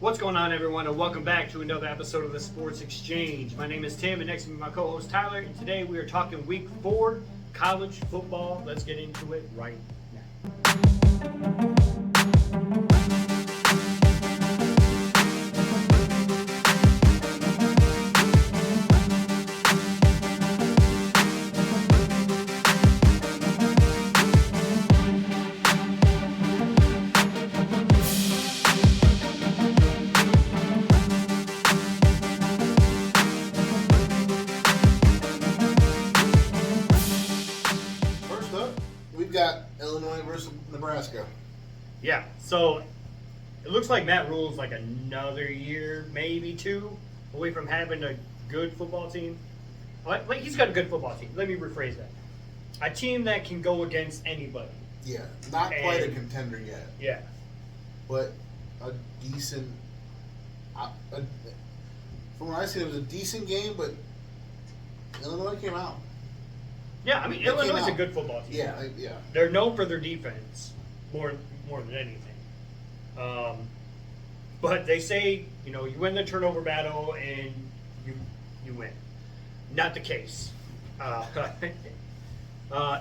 What's going on, everyone, and welcome back to another episode of the Sports Exchange. My name is Tim, and next to me, my co-host Tyler, and today we are talking Week 4 college football. Let's get into it right now. First up, we've got Illinois versus Nebraska. Yeah, so it looks like Matt Rule's like another year, maybe two, away from having a good football team. Like he's got a good football team. Let me rephrase that. A team that can go against anybody. Yeah, not quite a And- contender yet, Yeah. but a decent. From what I see, it was a decent game, but Illinois came out. Yeah, I mean, They came Illinois is a out. good football team. Yeah. They're known for their defense more than anything. But they say, you win the turnover battle and you win. Not the case.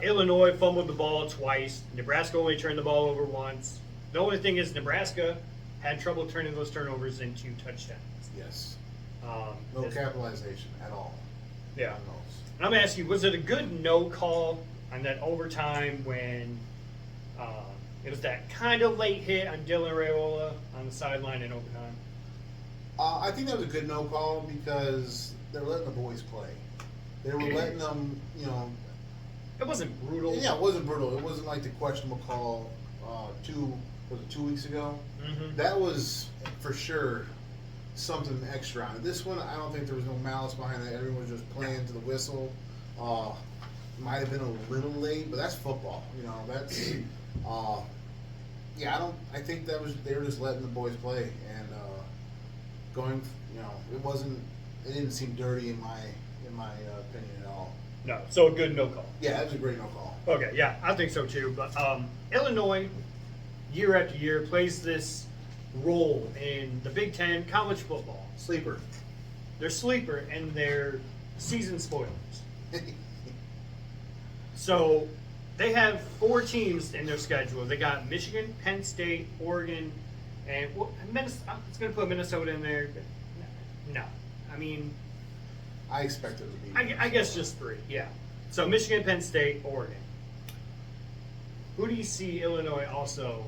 Illinois fumbled the ball twice. Nebraska only turned the ball over once. The only thing is Nebraska had trouble turning those turnovers into touchdowns. Yes. Um, No this- capitalization at all. Yeah. On those. And I'm gonna ask you, was it a good no call on that overtime when it was that kind of late hit on Dylan Raiola on the sideline in overtime? I think that was a good no call because they were letting the boys play. They were letting them, It wasn't brutal. Yeah, it wasn't brutal. It wasn't like the questionable call 2 weeks ago. Mm-hmm. That was for sure something extra on it. This one, I don't think there was no malice behind it. Everyone was just playing to the whistle. Might have been a little late, but that's football. That's yeah. I think that was they were just letting the boys play and going. It wasn't. It didn't seem dirty in my opinion at all. No, so a good no call. Yeah, that was a great no call. Okay, yeah, I think so too. But Illinois, year after year, plays this role in the Big Ten college football. Sleeper. They're sleeper and they're season spoilers. So they have 4 teams in their schedule. They got Michigan, Penn State, Oregon, and Minnesota. It's going to put Minnesota in there. No, I mean, I expected it to be. I guess just 3. Yeah. So Michigan, Penn State, Oregon. Who do you see Illinois also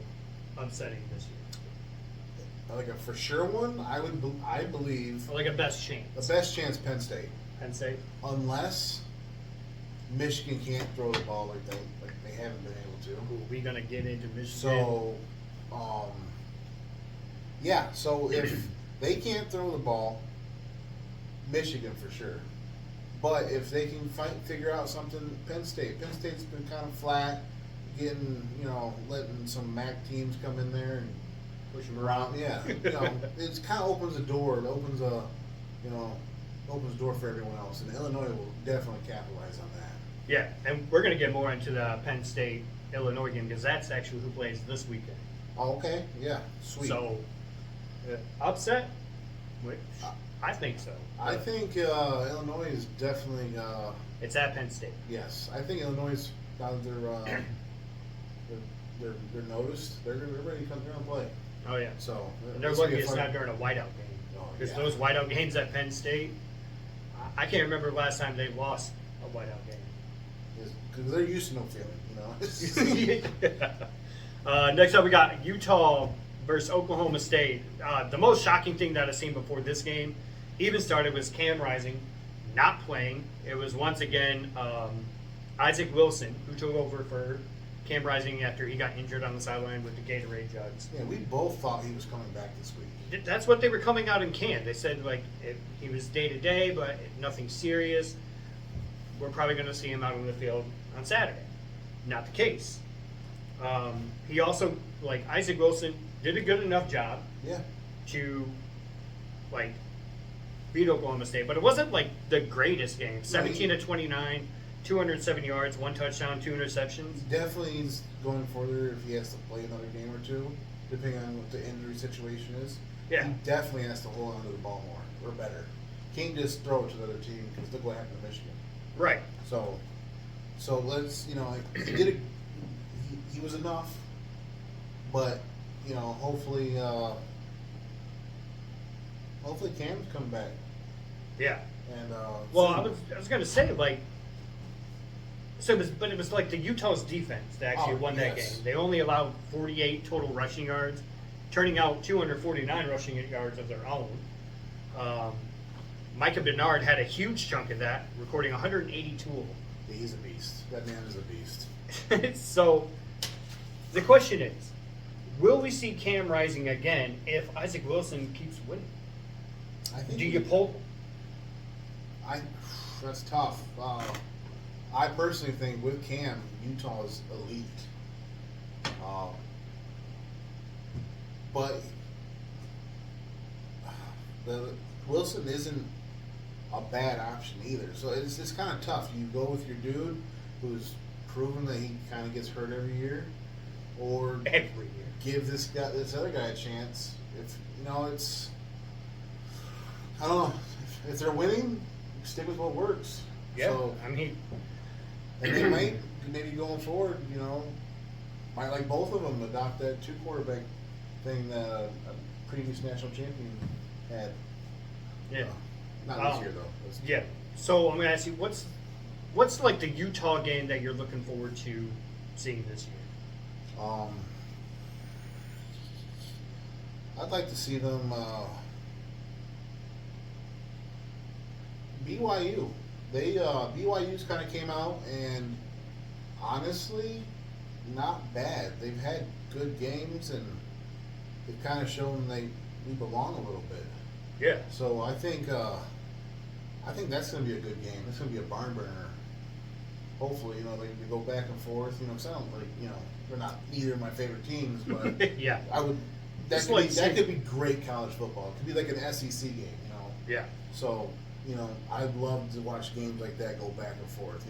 upsetting this year? Like a for sure one. I believe Or like a best chance? the best chance Penn State, Penn State. unless Michigan can't throw the ball like they haven't been able Are we going to get into Michigan? to. So, yeah. So if they can't throw the ball, Michigan for sure. But if they can figure out something, Penn State's been kind of flat, getting letting some MAC teams come in there and push them around. yeah, it kind of opens a door. It opens opens a door for everyone else, and Illinois will definitely capitalize on that. Yeah, and we're going to get more into the Penn State Illinois game because that's actually who plays this weekend. Oh, okay, yeah, sweet. So, upset? Which, I think so. I think Illinois is definitely It's at Penn State. yes. I think Illinois now that they're noticed. They're ready to come there and play. Oh yeah. So And they're this will lucky be a it's fun- not during a whiteout game. Oh, Because yeah. those whiteout games at Penn State, I can't remember the last time they lost a whiteout game. because they're used to no feeling. Next up, we got Utah versus Oklahoma State. The most shocking thing that I've seen before this game even started was Cam Rising not playing. It was once again Isaac Wilson who took over for Cam Rising after he got injured on the sideline with the Gatorade jugs. Yeah, we both thought he was coming back this week. That's what they were coming out in camp. They said he was day to day, but nothing serious. We're probably going to see him out on the field on Saturday. Not the case. He also, Isaac Wilson, did a good enough job Yeah. to beat Oklahoma State, but it wasn't the greatest game. 17 to 29, 207 yards, 1 touchdown, 2 interceptions. Definitely he's going further if he has to play another game or two, depending on what the injury situation is. Yeah. He definitely has to hold onto the ball more or better. Can't just throw it to the other team because look what happened to Michigan. Right. So let's like, he did it. He was enough, but hopefully Cam's come back Yeah. and Well, soon. I was gonna say like, so it was like the Utah's defense that actually won that yes. game. They only allowed 48 total rushing yards, turning out 249 rushing yards of their own. Micah Bernard had a huge chunk of that, recording 182 of them. Yeah, he's a beast. That man is a beast. So the question is, will we see Cam Rising again if Isaac Wilson keeps winning? I think Do you pull? That's tough. I personally think with Cam, Utah's elite. But Wilson isn't a bad option either. So it's kind of tough. You go with your dude who's proven that he kind of gets hurt every year, or Every year. give this other guy a chance. If it's, I don't know. If they're winning, stick with what works. Yeah. So, I mean, and they might maybe going forward, might like both of them adopt that 2 quarterback thing that a previous national champion had. yeah. Not this year though. Yeah. So I'm gonna ask you, what's like the Utah game that you're looking forward to seeing this year? I'd like to see them BYU. BYU's kind of came out and honestly, not bad. They've had good games and they've kind of shown we belong a little bit. Yeah. So I think that's going to be a good game. It's going to be a barn burner. Hopefully, they go back and forth. Sound like they're not either of my favorite teams, but Yeah. I would. Just like That could be great college football. It could be like an SEC game, Yeah. So I'd love to watch games like that go back and forth.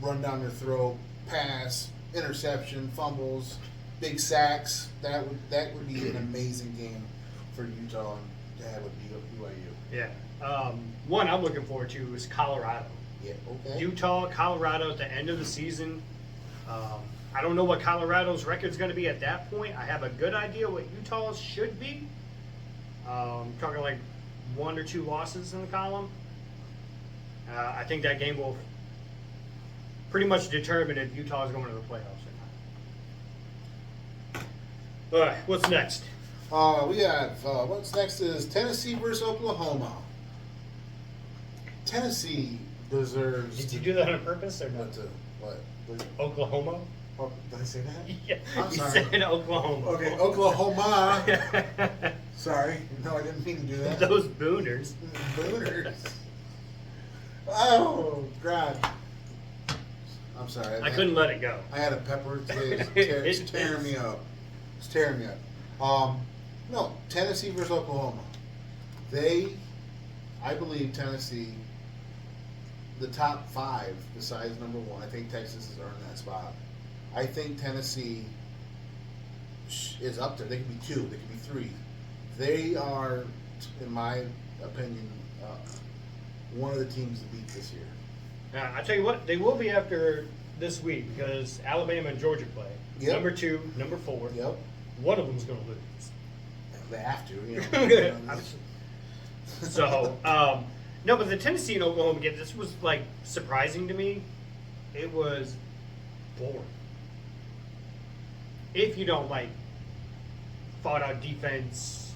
Run down their throat, pass, interception, fumbles, big sacks. That would be an amazing game for Utah to have with BYU. Yeah. One I'm looking forward to is Colorado. Yeah. Okay. Utah, Colorado at the end of the season. I don't know what Colorado's record's going to be at that point. I have a good idea what Utah's should be. Talking like 1 or 2 losses in the column. I think that game will pretty much determine if Utah is going to the playoffs or not. All right, what's next? We have what's next is Tennessee versus Oklahoma. Tennessee deserves. Did you do that on purpose or not? What? Oklahoma? Oh, did I say that? Yeah, I'm you sorry. said Oklahoma. Okay, Oklahoma. Sorry, no, I didn't mean to do that. Those Booners. Booners. Oh God. I'm sorry. I couldn't let it go. I had a pepper today. It's tearing me up. It's tearing me up. No, Tennessee versus Oklahoma. I believe Tennessee, the top 5 besides number 1. I think Texas has earned that spot. I think Tennessee is up there. They could be 2. They could be 3. They are, in my opinion, one of the teams to beat this year. I tell you what, they will be after this week because Alabama and Georgia play. Yep. Number 2, number 4. Yep. One of them's going to lose. They have to. So, no, but the Tennessee and Oklahoma game, this was like surprising to me. It was boring. If you don't like fought out defense,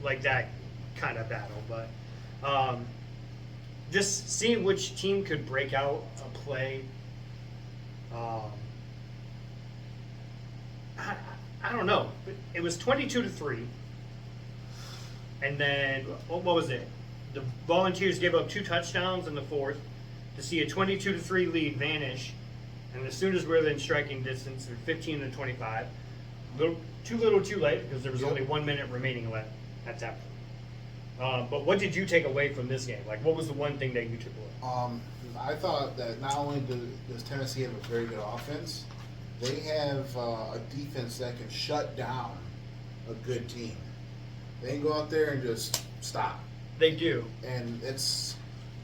like that kind of battle, but just seeing which team could break out a play. I don't know. It was 22-3. And then, what was it? The Volunteers gave up 2 touchdowns in the 4th to see a 22-3 lead vanish. And as soon as we were within striking distance, they're 15-25. Too little, too late, because there was only 1 minute remaining left at that point. But what did you take away from this game? Like, what was the one thing that you took away? I thought that not only does Tennessee have a very good offense, they have a defense that can shut down a good team. They can go out there and just stop. They do. And it's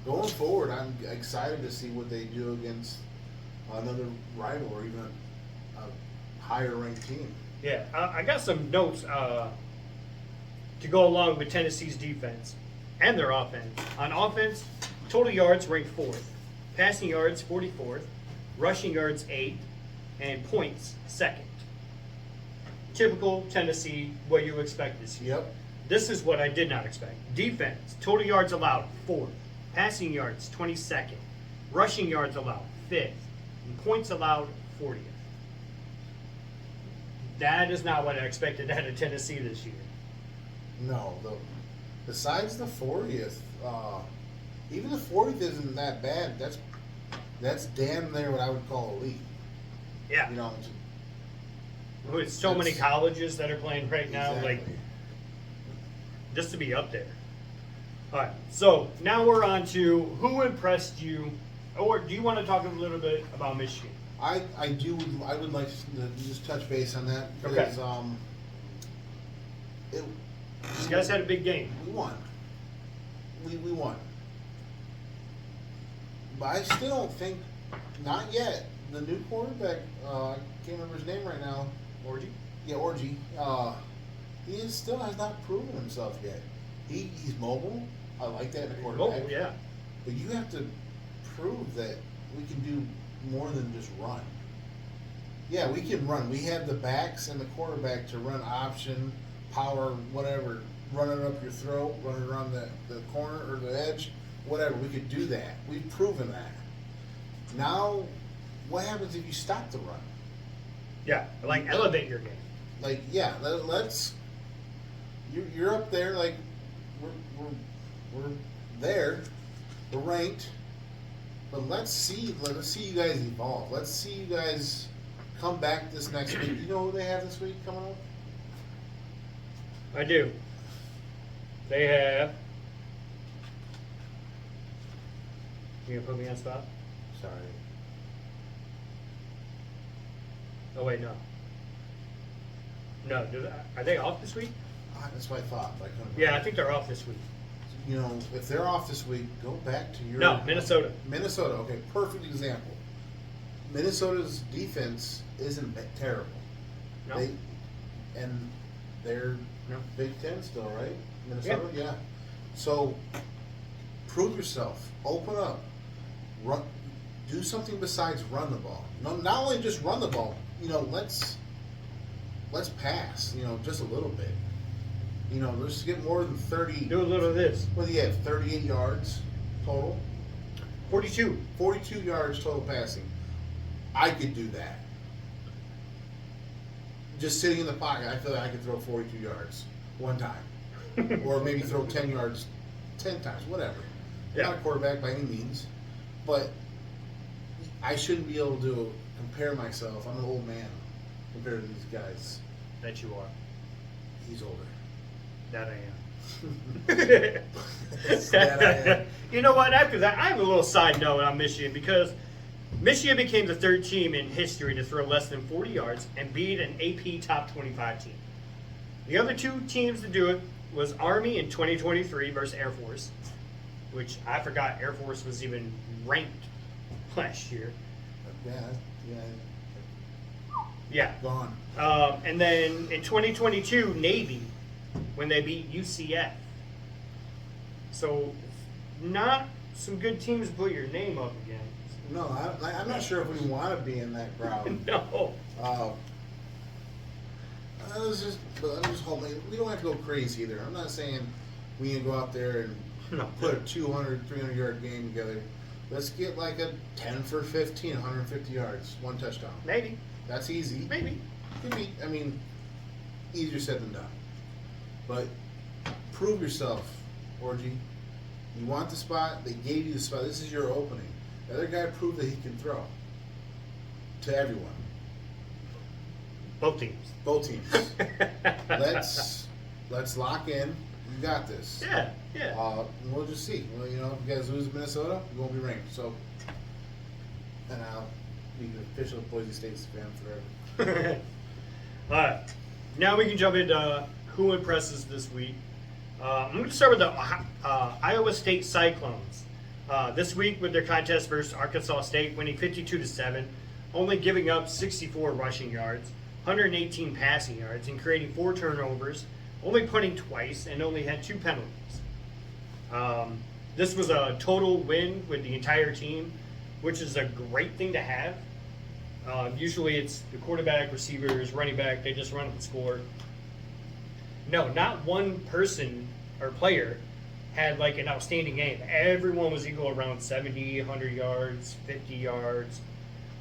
going forward. I'm excited to see what they do against another rival or even a higher ranked team. Yeah, I got some notes to go along with Tennessee's defense and their offense. On offense, total yards ranked fourth, passing yards 44th, rushing yards 8th, and points second. Typical Tennessee, what you expect this year. Yep. This is what I did not expect. Defense, total yards allowed 4th, passing yards 22nd, rushing yards allowed 5th, and points allowed 40th. That is not what I expected out of Tennessee this year. No, besides the 40th, even the 40th isn't that bad. That's damn near what I would call elite. Yeah. You know, With so many That's- colleges that are playing right now, like exactly. just to be up there. All right, so now we're on to who impressed you, or do you want to talk a little bit about Michigan? I would like to just touch base on that Okay. because You guys had a big game. we won. We won. But I still don't think, not yet. The new quarterback, I can't remember his name right now. Orgy? Yeah, Orgy. Still has not proven himself yet. He's mobile. I like that in a quarterback. Oh, yeah. But you have to prove that we can do more than just run. Yeah, we can run. We have the backs and the quarterback to run option, power, whatever. Run it up your throat, run it around the corner or the edge, whatever. We could do that. We've proven that. Now, what happens if you stop the run? Yeah, like elevate your game. Like, yeah, let's. You're up there. Like, we're there. We're ranked. But let's see you guys evolve. Let's see you guys come back this next week. You know who they have this week coming up? I do. They have. You gonna put me on the spot? Sorry. Oh wait, no. No, are they off this week? That's what I thought. But I couldn't. Yeah, I think they're off this week. You know, if they're off this week, go back to your. No, Minnesota. Minnesota. Okay, perfect example. Minnesota's defense isn't terrible. No. They're No. Big Ten still, right? Minnesota, yeah. So prove yourself. Open up. Run. Do something besides run the ball. No, not only just run the ball. You know, let's pass. You know, just a little bit. You know, let's get more than 30. Do a little of this. What do you have? 38 yards total. 42. 42 yards total passing. I could do that. Just sitting in the pocket, I feel like I could throw 42 yards one time. Or maybe throw 10 yards 10 times, whatever. Yeah. Not a quarterback by any means. But I shouldn't be able to compare myself. I'm an old man compared to these guys. That you are. He's older. That I am. That I am. You know what? After that, I have a little side note on Michigan because Michigan became the third team in history to throw less than 40 yards and beat an AP top 25 team. The other two teams to do it was Army in 2023 versus Air Force, which I forgot Air Force was even ranked last year. Yeah. Yeah. Gone. And then in 2022, Navy, when they beat UCF. So, not some good teams to put your name up against. No, I'm not sure if we want to be in that crowd. No. I'm just hoping we don't have to go crazy either. I'm not saying we can go out there and No. put a 200, 300 yard game together. Let's get like a 10 for 15, 150 yards, one touchdown. Maybe. That's easy. Maybe. Could be, I mean, easier said than done. But prove yourself, Orgy. You want the spot, they gave you the spot. This is your opening. The other guy proved that he can throw to everyone. Both teams. Both teams. let's lock in. You got this. Yeah, yeah. We'll just see. Well, you know, if you guys lose Minnesota, you won't be ranked. So, and I'll be the official Boise State fan forever. All right. Now we can jump into who impresses this week. I'm going to start with the Iowa State Cyclones. This week with their contest versus Arkansas State, winning 52-7, only giving up 64 rushing yards, 118 passing yards, and creating 4 turnovers, only punting twice, and only had 2 penalties. This was a total win with the entire team, which is a great thing to have. Usually it's the quarterback, receivers, running back, they just run up and score. No, not one person or player had like an outstanding game. Everyone was equal around 70, 100 yards, 50 yards.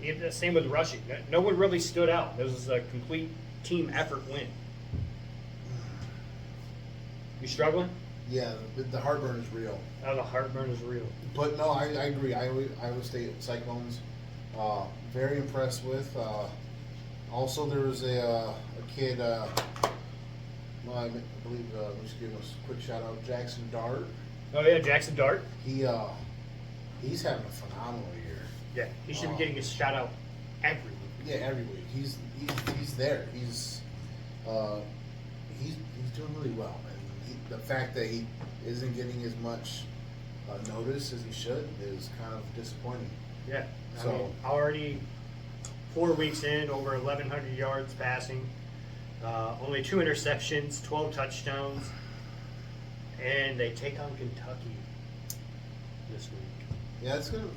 The same with rushing. No one really stood out. This was a complete team effort win. You struggling? Yeah, the heartburn is real. Oh, the heartburn is real. But no, I agree. Iowa State Cyclones, very impressed with. Also, there was a kid. Well, I believe. Let me just give him a quick shout out. Jackson Dart. Oh yeah, Jackson Dart. He's having a phenomenal year. Yeah, he should be getting a shout out every week. Yeah, every week. He's there. He's doing really well, and the fact that he isn't getting as much notice as he should is kind of disappointing. Yeah. I So- mean, already 4 weeks in, over 1,100 yards passing, only 2 interceptions, 12 touchdowns, and they take on Kentucky this week. Yeah, it's gonna.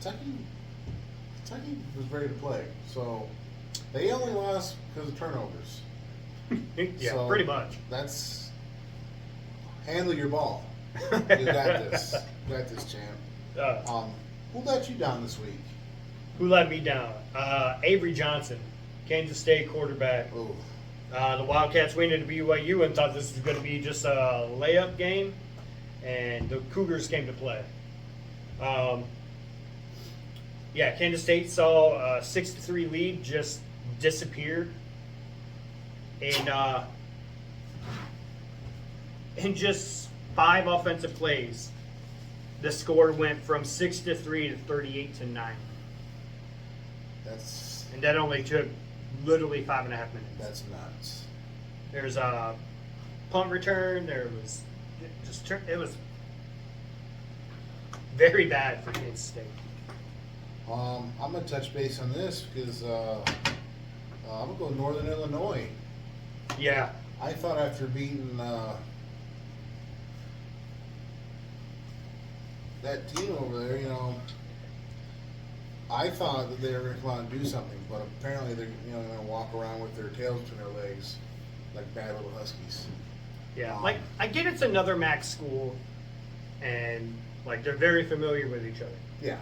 Kentucky was ready to play, so they only lost because of turnovers. Yeah, So pretty much. That's handle your ball. You got this. You got this, champ. Who let you down this week? Who let me down? Avery Johnson, Kansas State quarterback. Oh, The Wildcats went into BYU and thought this was going to be just a layup game, and the Cougars came to play. Yeah, Kansas State saw a 6-3 lead just disappear, and in just 5 offensive plays, the score went from 6-3 to 38-9, that's and that only took literally 5.5 minutes. that's nuts. There's a punt return. It was very bad for Kansas State. I'm gonna touch base on this because I'm gonna go Northern Illinois. Yeah, I thought after beating that team over there, I thought that they were going to come out and do something, but apparently they're going to walk around with their tails between their legs like bad little huskies. yeah. Like I get it's another MAC school, and like they're very familiar with each other. Yeah,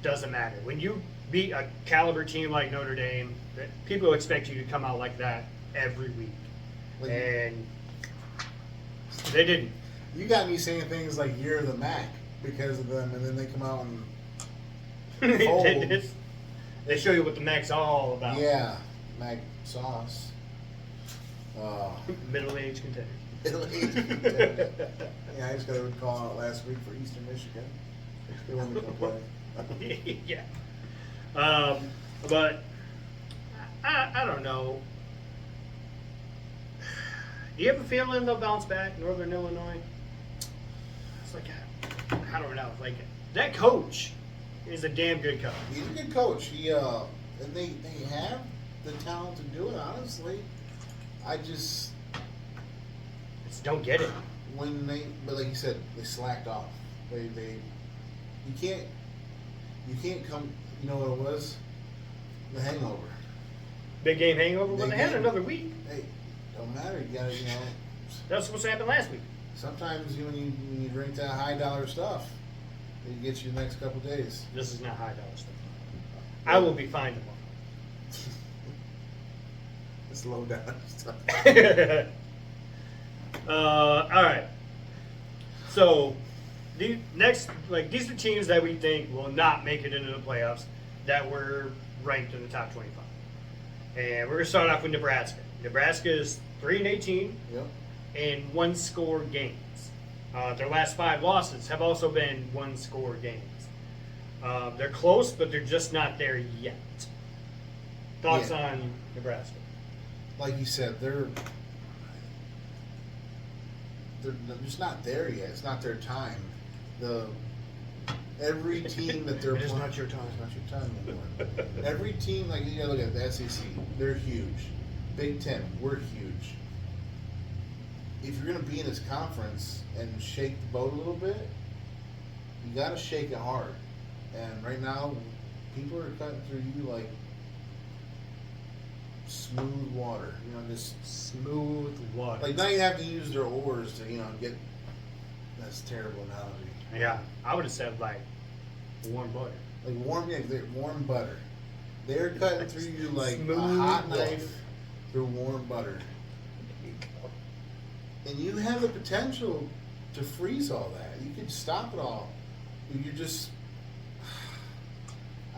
Doesn't matter when you beat a caliber team like Notre Dame. People expect you to come out like that every week, Like- and they didn't. you got me saying things like "Year of the Mac" because of them, and then they come out and They show you what the MAC's all about. yeah, Mac sauce. Middle-aged contenders. Yeah, I just got a call out last week for Eastern Michigan. They want me to come play. Yeah. But I don't know. Do you have a feeling they'll bounce back, Northern Illinois? It's like, I don't know. Like, that coach is a damn good coach. He's a good coach. And they have the talent to do it. Honestly, I just Don't get it. but like you said, they slacked off. You can't come. You know what it was? The hangover. Big game hangover. Well, Big they had game. another week. Hey, don't matter. You gotta, That was supposed to happen last week. Sometimes when you drink that high dollar stuff, it gets you the next couple days. This is not high dollar stuff. I will be fine tomorrow. It's low dollar stuff. All right. So, these are teams that we think will not make it into the playoffs that were ranked in the top 25. And we're going to start off with Nebraska. Nebraska is 3-18 Yep. in one-score games. Their last 5 losses have also been one-score games. They're close, but they're just not there yet. Thoughts Yeah. on Nebraska? Like you said, they're just not there yet. It's not their time. Every team that they're It is playing, not your time. It's not your time anymore. Every team, like you gotta look at the SEC, they're huge. Big Ten, we're huge. If you're gonna be in this conference and shake the boat a little bit, you gotta shake it hard. And right now, people are cutting through you like smooth water. You know, just Smooth water. like now you have to use their oars to get. That's a terrible analogy. Yeah, I would have said like warm butter. Like warm butter. They're cutting through you like Smooth a hot water. knife through warm butter. And you have the potential to freeze all that. You could stop it all. You just,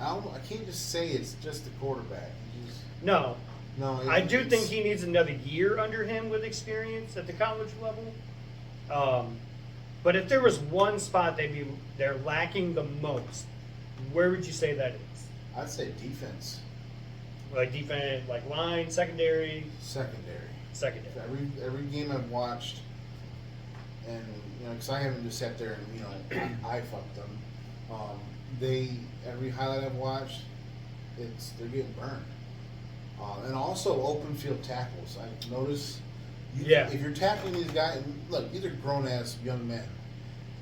I can't just say it's just the quarterback. You just, No, no, I do it's- think he needs another year under him with experience at the college level. But if there was one spot they're lacking the most, where would you say that is? I'd say defense, Like defense, like line, secondary. secondary. Every game I've watched, and because I haven't just sat there and I fucked them. Every highlight I've watched, they're getting burned. And also open field tackles. I notice. If you're tackling these guys, and look, these are grown ass young men.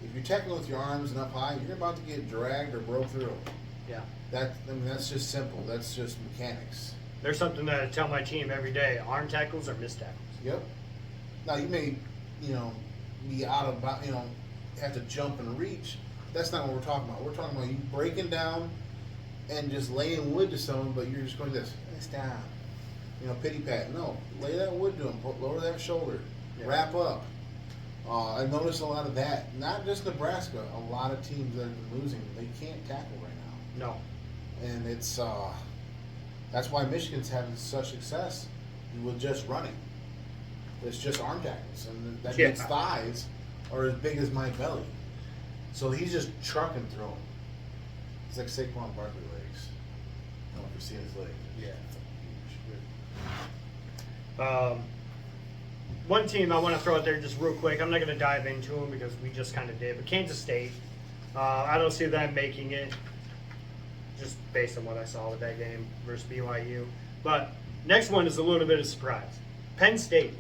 If you're tackling with your arms and up high, you're about to get dragged or broke through. Yeah. That's just simple. That's just mechanics. There's something that I tell my team every day: arm tackles or missed tackles. Yep. Now you may, be out of, have to jump and reach. That's not what we're talking about. We're talking about you breaking down and just laying wood to someone, but you're just going this down. Pity pat. No, lay that wood to him. Lower that shoulder. Yeah. Wrap up. I've noticed a lot of that. Not just Nebraska. A lot of teams that have been losing, they can't tackle right now. No. And it's that's why Michigan's having such success with just running. It's just arm tackles, and that Yeah. means thighs are as big as my belly. So he's just trucking through them. It's like Saquon Barkley legs. I don't know if you've seen his legs. Yeah. Huge. One team I want to throw out there just real quick. I'm not going to dive into them because we just kind of did. But Kansas State, I don't see them making it, just based on what I saw with that game versus BYU. But next one is a little bit of surprise. Penn State.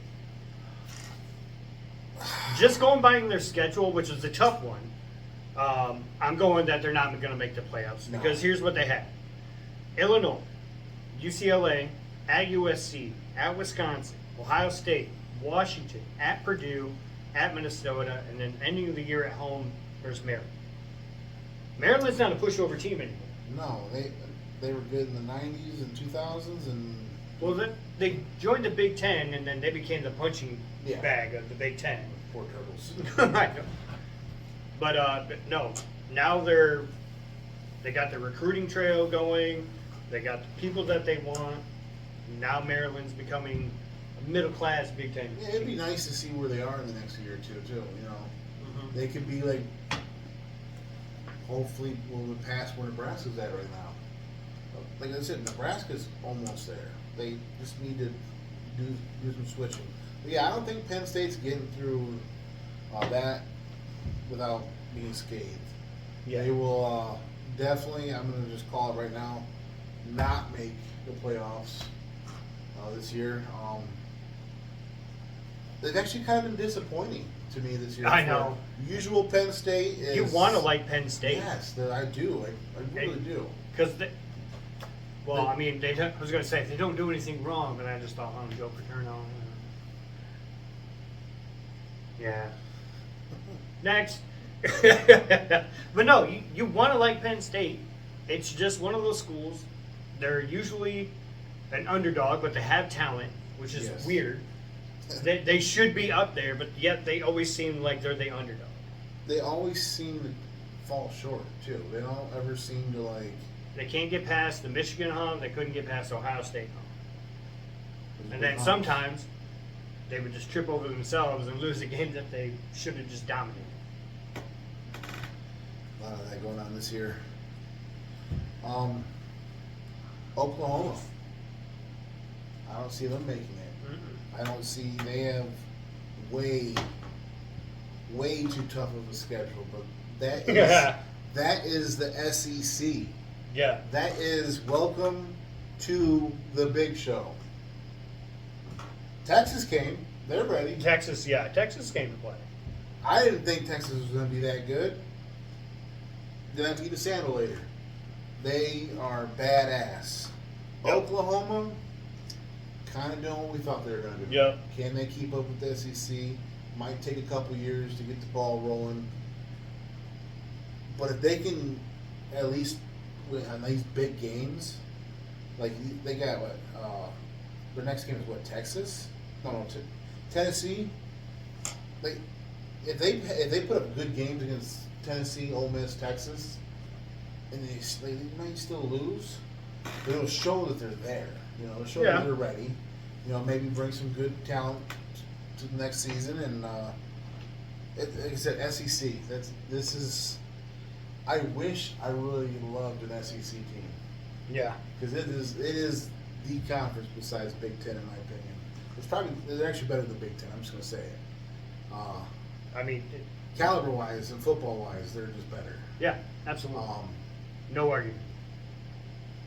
Just going by their schedule, which is a tough one, I'm going that they're not going to make the playoffs No. because here's what they have: Illinois, UCLA, at USC, at Wisconsin, Ohio State, Washington, at Purdue, at Minnesota, and then ending of the year at home versus Maryland. Maryland's not a pushover team anymore. No, they were good in the 90s and 2000s, and Well, they joined the Big Ten, and then they became the punching Yeah. bag of the Big Ten. poor turtles. I know. But no, now they got the recruiting trail going. They got the people that they want. Now Maryland's becoming a middle class Big Ten. Yeah, it'd be nice to see where they are in the next year or two, too. Mhm. They could be like, hopefully, we'll pass where Nebraska's at right now. Like I said, Nebraska's almost there. They just need to do some switching. But yeah, I don't think Penn State's getting through that without being scathed. Yeah. They will definitely, I'm going to just call it right now, not make the playoffs this year. They've actually kind of been disappointing to me this year. I know. Usual Penn State is... You want to like Penn State. Yes, I do. I really do. Because, well, I mean, I was going to say, if they don't do anything wrong, but I just thought, Joe Paterno. Yeah. Next. But no, you want to like Penn State. It's just one of those schools. They're usually an underdog, but they have talent, which is Yes. weird. They should be up there, but yet they always seem like they're the underdog. They always seem to fall short, too. They don't ever seem to, like... They can't get past the Michigan hump. They couldn't get past Ohio State hump. And then sometimes they would just trip over themselves and lose a game that they should have just dominated. A lot of that going on this year. Oklahoma. I don't see them making it. Mm-mm. I don't see they have way way too tough of a schedule, but that is Yeah. that is the SEC. Yeah. That is welcome to the big show. Texas came. They're ready. Texas came to play. I didn't think Texas was going to be that good. Then have to eat a sandal later. They are badass. Yep. Oklahoma, kind of doing what we thought they were going to do. Yep. Can they keep up with the SEC? Might take a couple years to get the ball rolling. But if they can at least win on these big games, like they got what? Their next game is what? Texas? No, Tennessee. Like if they put up good games against Tennessee, Ole Miss, Texas, and they might still lose, but it'll show that they're there. You know, it'll show that they're ready. You know, maybe bring some good talent to the next season, and like I said, SEC. This is. I wish I really loved an SEC team Yeah. because it is the conference besides Big Ten in my opinion. They're actually better than Big Ten. I'm just gonna say it. I mean, Caliber wise and football wise, they're just better. yeah, absolutely. No argument.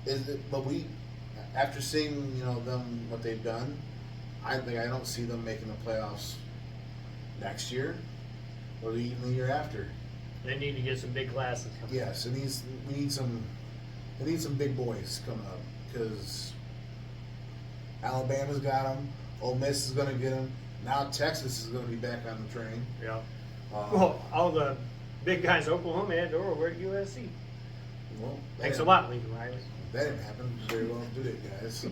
But after seeing them what they've done, I don't see them making the playoffs next year or even the year after. They need to get some big classes coming. Yes, we need some big boys coming up because Alabama's got them. Ole Miss is going to get them. Now Texas is going to be back on the train. Yeah. Well, all the big guys, Oklahoma and Dora, were at USC. Well, Thanks a lot, Lincoln Riley. That didn't happen very well, did it, guys?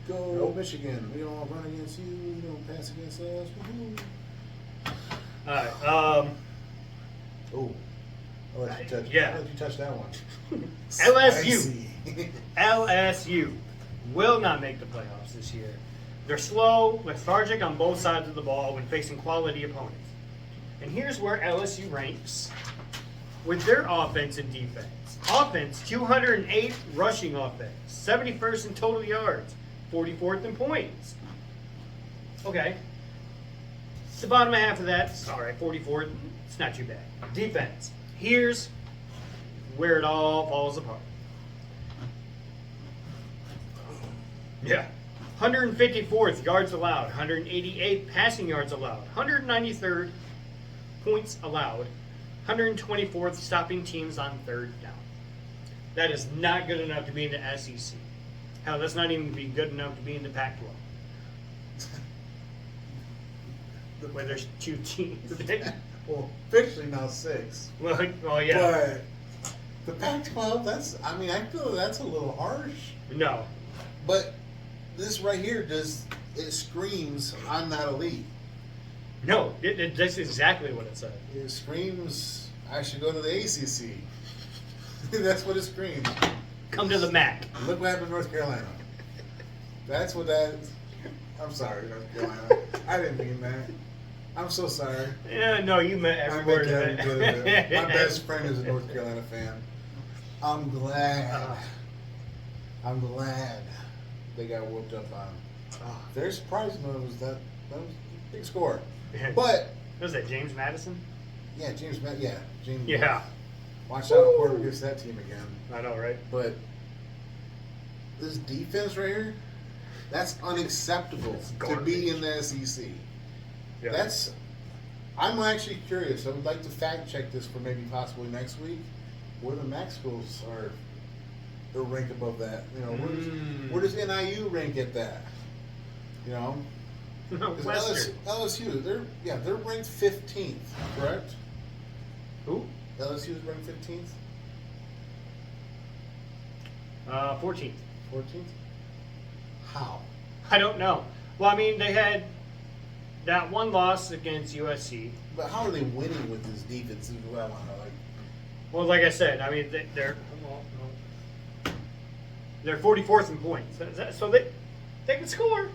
Go Nope. Michigan. We don't run against you. You don't pass against us. Woo-hoo. All right. Oh, I'll let you touch. Yeah. I'll let you touch that one. LSU. Spicy. LSU will not make the playoffs this year. They're slow, lethargic on both sides of the ball when facing quality opponents. And here's where LSU ranks with their offense and defense. Offense, 208 rushing offense, 71st in total yards, 44th in points. Okay. The bottom half of that, all right, 44th, it's not too bad. Defense, here's where it all falls apart. Yeah. 154th yards allowed, 188 passing yards allowed, 193rd points allowed, 124th stopping teams on third down. That is not good enough to be in the SEC. Hell, that's not even be good enough to be in the Pac-12. Where there's two teams. Well, officially now 6. well, yeah. But the Pac-12, I feel that's a little harsh. No. But this right here it screams, I'm not elite. No, that's exactly what it said. It screams, I should go to the ACC. That's what it screams. Come to the MAC. Look what happened in North Carolina. That's what that. I'm sorry, North Carolina. I didn't mean that. I'm so sorry. Yeah, no, you meant every word of it. My best friend is a North Carolina fan. I'm glad they got whooped up on them. They're surprising that was a big score. But Was that James Madison? yeah, James. Yeah. Watch out if Porter gets that team again. I know, right? But this defense right here, that's unacceptable It's to be in the SEC. Yeah. I'm actually curious. I would like to fact check this for maybe possibly next week, where the MAC schools are ranked above that. Where does NIU rank at that? No, 'Cause Western. LSU, they're ranked 15th, correct? Who? LSU is ranked 15th, 14th. 14th. How? I don't know. Well, I mean, they had that one loss against USC. But how are they winning with this defense? Is what I want to like. Well, like I said, I mean, they're 44th in points. So they can score,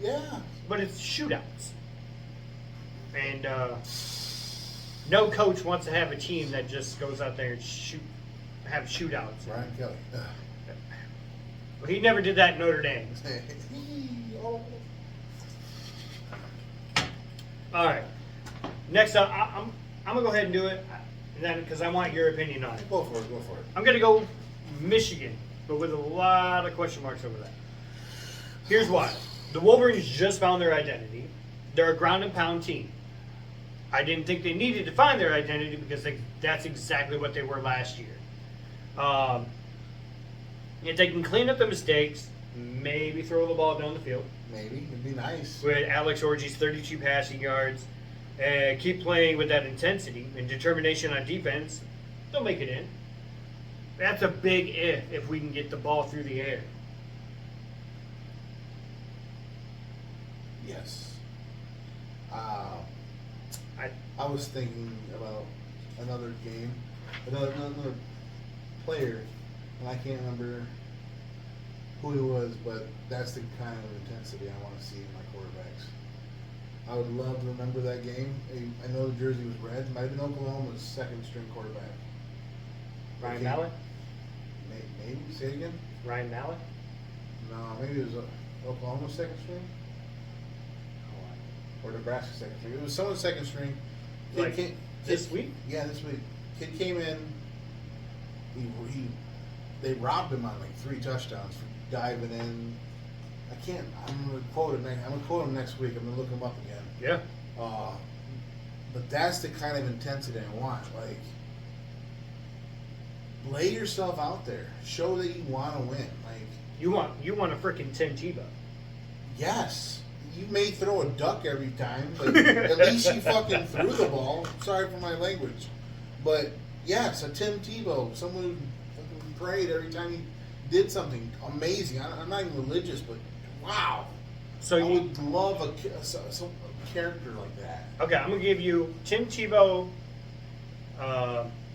Yeah. but it's shootouts. And no coach wants to have a team that just goes out there and have shootouts. Brian Kelly. Well, he never did that in Notre Dame. Oh. All right. Next up, I'm gonna go ahead and do it, and then because I want your opinion on it. Go for it. Go for it. I'm gonna go Michigan, but with a lot of question marks over that. Here's why: the Wolverines just found their identity. They're a ground and pound team. I didn't think they needed to find their identity because that's exactly what they were last year. If they can clean up the mistakes, maybe throw the ball down the field. Maybe it'd be nice. With Alex Orji's 32 passing yards, keep playing with that intensity and determination on defense, they'll make it in. That's a big if we can get the ball through the air. Yes. I was thinking about another game, another player, and I can't remember who he was, but that's the kind of intensity I want to see in my quarterbacks. I would love to remember that game. I know the jersey was red. It might have been Oklahoma's second string quarterback. Ryan Mallett? Maybe. Say it again? Ryan Mallett? No, maybe it was Oklahoma's second string. Or Nebraska's second string. It was someone's second string. This week? Yeah, this week. Kid came in. They robbed him on like 3 touchdowns for diving in. I'm gonna quote him. I'm gonna quote him next week. I'm gonna look him up again. Yeah. But that's the kind of intensity I want. Like, lay yourself out there. Show that you want to win. Like, You want a freaking Tim Tebow. yes. You may throw a duck every time, but at least you fucking threw the ball. Sorry for my language. But yes, a Tim Tebow, someone who fucking prayed every time he did something amazing. I'm not even religious, but wow. So I you would love a character like that. Okay, I'm gonna give you Tim Tebow,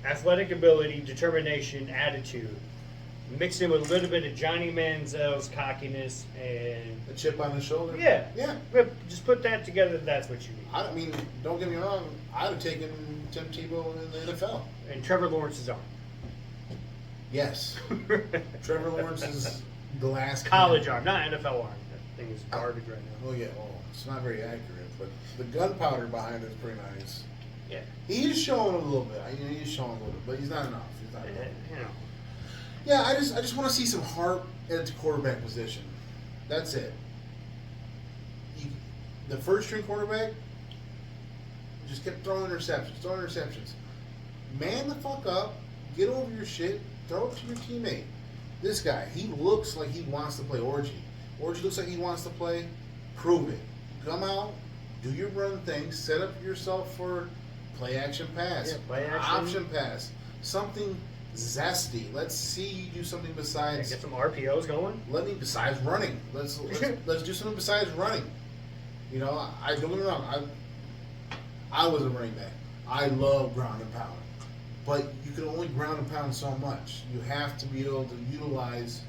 athletic ability, determination, attitude, mixed in with a little bit of Johnny Manziel's cockiness and A chip on his shoulder? yeah. Yeah. Just put that together. That's what you need. I mean, don't get me wrong. I'd have taken Tim Tebow in the NFL. And Trevor Lawrence's arm. Yes. Trevor Lawrence's glass College cannon. arm, not NFL arm. That thing is garbage right now. Oh yeah, well, it's not very accurate, but the gunpowder behind it is pretty nice. Yeah. He's showing a little bit. He's showing a little bit, but he's not enough. He's not enough. You know. Yeah, I just want to see some heart at the quarterback position. That's it. The first string quarterback just kept throwing interceptions. Man the fuck up, get over your shit, throw it to your teammate. This guy, he looks like he wants to play Orji. Orji looks like he wants to play. Prove it. Come out, do your run thing, set up yourself for play action pass, Yeah, play action. option pass, something zesty. Let's see you do something besides. Get some RPOs going. Besides running. Let's do something besides running. You know, I don't get me wrong. I was a running back. I love ground and pound, but you can only ground and pound so much. You have to be able to utilize.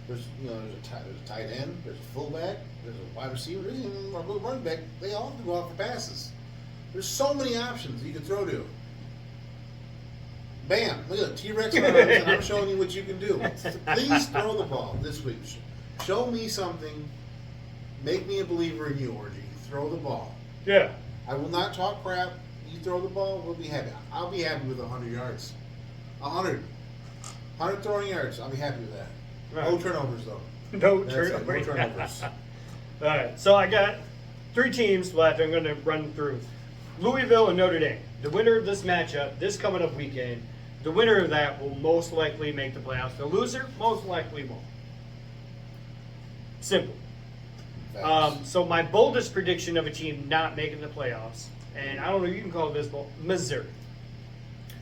There's a tight end. There's a fullback. There's a wide receiver. There's even a little running back. They all have to go out for passes. There's so many options you can throw to. Bam! Look at the T-Rex arms, and I'm showing you what you can do. Please throw the ball this week. Show me something. Make me a believer in you, Orji. Throw the ball. Yeah. I will not talk crap. You throw the ball, we'll be happy. I'll be happy with 100 yards. 100 throwing yards. I'll be happy with that. Right. No turnovers, though. No That's it, turnovers. no turnovers. All right, so I got 3 teams left. I'm going to run through Louisville and Notre Dame. The winner of this matchup, this coming up weekend, the winner of that will most likely make the playoffs. The loser most likely won't. Simple. So my boldest prediction of a team not making the playoffs, and I don't know, you can call it this, Missouri.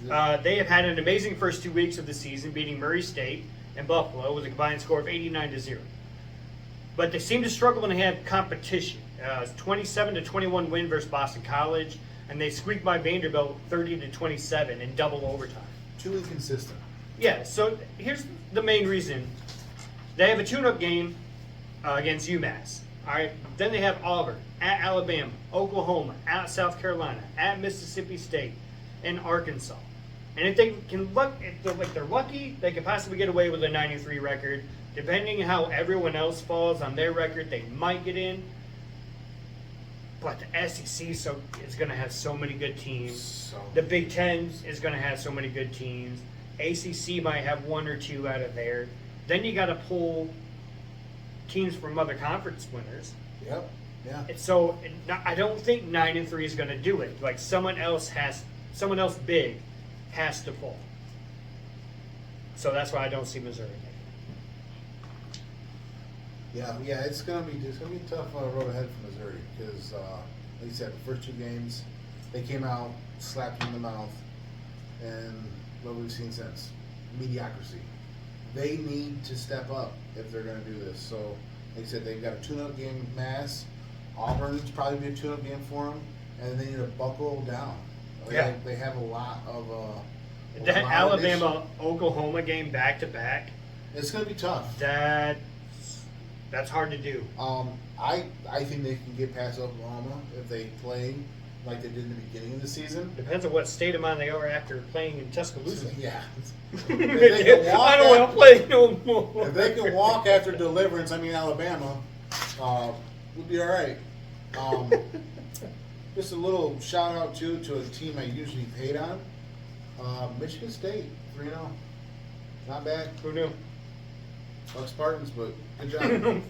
They have had an amazing first 2 weeks of the season, beating Murray State and Buffalo with a combined score of 89-0. But they seem to struggle when they have competition. 27-21 win versus Boston College, and they squeaked by Vanderbilt 30-27 in double overtime. Too inconsistent. Yeah, so here's the main reason. They have a tune-up game against UMass. All right, then they have Auburn, at Alabama, Oklahoma, at South Carolina, at Mississippi State, and Arkansas. And if they can if they're lucky, they could possibly get away with a 93 record. Depending how everyone else falls on their record, they might get in. But the SEC is going to have so many good teams. So The Big Ten is going to have so many good teams. ACC might have one or two out of there. Then you got to pull teams from other conference winners. yep, yeah. And so I don't think 9-3 is going to do it. Like someone else big has to fall. So that's why I don't see Missouri making Yeah, it's gonna be a tough road ahead for Missouri because, like you said, the first 2 games they came out, slapped you in the mouth, and what we've seen since mediocrity. They need to step up if they're gonna do this. So, like I said, they've got a tune-up game with Mass. Auburn's probably be a tune-up game for them, and they need to buckle down. Yeah. They have a lot of. it. That Alabama Oklahoma game back to back. It's gonna be tough. That's hard to do. I think they can get past Oklahoma if they play like they did in the beginning of the season. Depends on what state of mind they are after playing in Tuscaloosa. Yeah. I can walk don't want to play no more. If they can walk after Deliverance, Alabama, we'll be all right. Just a little shout out to a team I usually hate on. Michigan State, 3-0. Not bad. Who knew? Buck Spartans, but good job.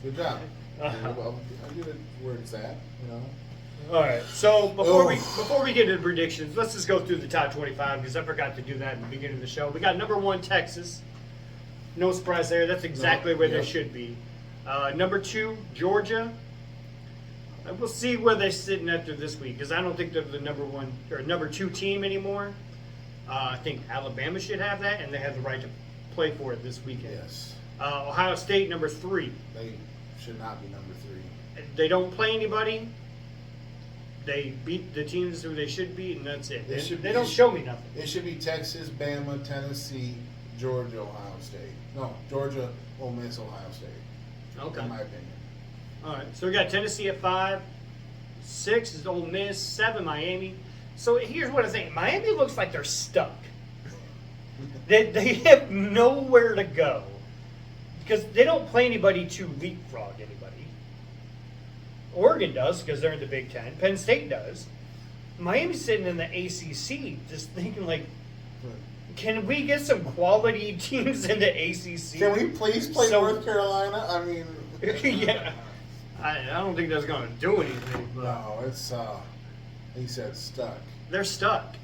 Good job. I'll give it where it's at, All right. So before we get into predictions, let's just go through the top 25 because I forgot to do that in the beginning of the show. We got number 1 Texas. No surprise there. That's exactly where they should be. Number 2 Georgia. And we'll see where they're sitting after this week because I don't think they're the number 1 or number 2 team anymore. I think Alabama should have that, and they have the right to play for it this weekend. Yes. Ohio State, number 3. They should not be number 3. They don't play anybody. They beat the teams who they should beat, and that's it. They don't show me nothing. It should be Texas, Bama, Tennessee, Georgia, Ohio State. No, Georgia, Ole Miss, Ohio State. Okay. In my opinion. All right. So we got Tennessee at 5. 6 is Ole Miss. 7 Miami. So here's what I think. Miami looks like they're stuck. They have nowhere to go because they don't play anybody to leapfrog anybody. Oregon does because they're in the Big Ten. Penn State does. Miami's sitting in the ACC just thinking like, can we get some quality teams in the ACC? Can we please play North Carolina? Yeah. I don't think that's going to do anything. But No, it's, he said stuck. they're stuck.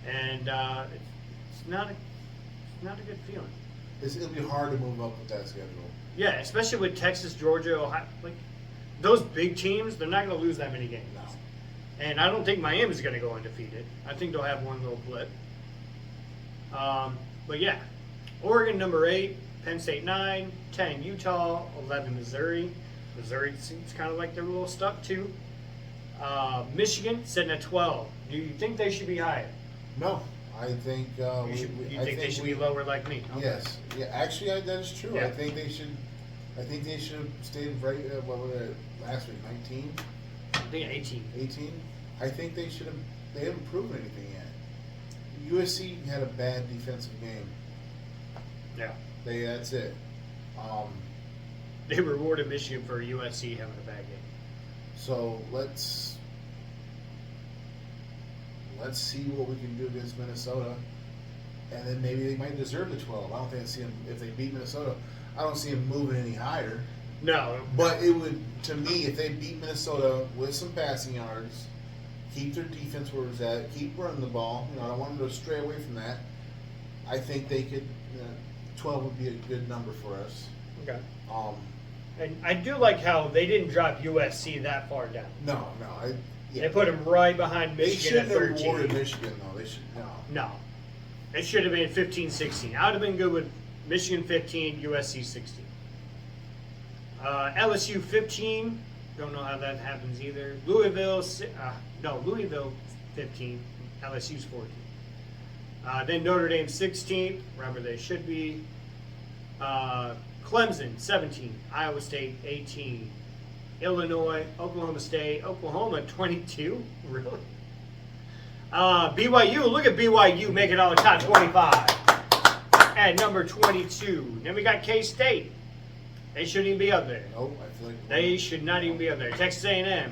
And it's not a good feeling. It'll be hard to move up with that schedule. Yeah, especially with Texas, Georgia, Ohio. Like, those big teams, they're not going to lose that many games. No. And I don't think Miami's going to go undefeated. I think they'll have one little blip. But yeah, Oregon number 8, Penn State 9, 10 Utah, 11 Missouri. Missouri seems kind of like they're a little stuck too. Michigan sitting at 12. Do you think they should be higher? No, I think You think they should be lower like me? Okay. Yes, yeah. Actually, that is true. Yeah. I think they should have stayed right. What was it last week? 19, I think 18. 18. I think they should have. They haven't proven anything yet. USC had a bad defensive game. Yeah. That's it. They rewarded Michigan for USC having a bad game. So let's see what we can do against Minnesota, and then maybe they might deserve the 12. I don't think I see them if they beat Minnesota. I don't see them moving any higher. No. But it would, to me, if they beat Minnesota with some passing yards, keep their defense where it's at, keep running the ball. I don't want them to stray away from that. I think they could. 12 would be a good number for us. Okay. Um, And I do like how they didn't drop USC that far down. no. They put them right behind They Michigan at shouldn't have 13. awarded Michigan though. They should no. No. It should have been 15-16. I would have been good with Michigan 15, USC 16. LSU 15. Don't know how that happens either. Louisville 15. LSU's 14. Then Notre Dame 16, wherever they should be. Clemson 17. Iowa State 18. Illinois, Oklahoma State, Oklahoma 22. Really? BYU, look at BYU making all the top 25 at number 22. Then we got K-State They shouldn't even be up there. Nope, I feel like They should not even be up there. Texas A&M,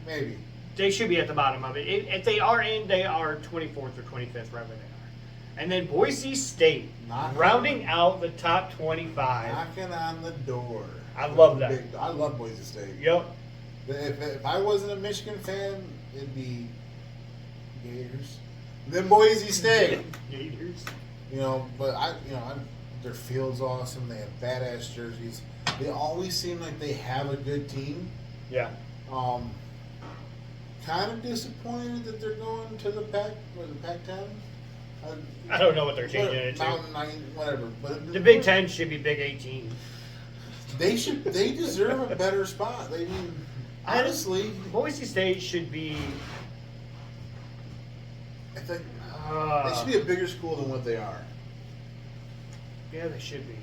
maybe. they should be at the bottom of it. If they are in, they are 24th or 25th, wherever they are. And then Boise State, rounding out the top 25. Knocking on the door. I love that. I love Boise State. Yep. If I wasn't a Michigan fan, it'd be Gators. Then Boise State. Gators. But their field's awesome. They have badass jerseys. They always seem like they have a good team. Yeah. Kind of disappointed that they're going to the Pac-10. I don't know what they're changing it to. Mountain 9, whatever. But The Big 10 should be Big 18. They deserve a better spot. Honestly, Boise State should be. I think they should be a bigger school than what they are. Yeah, they should be.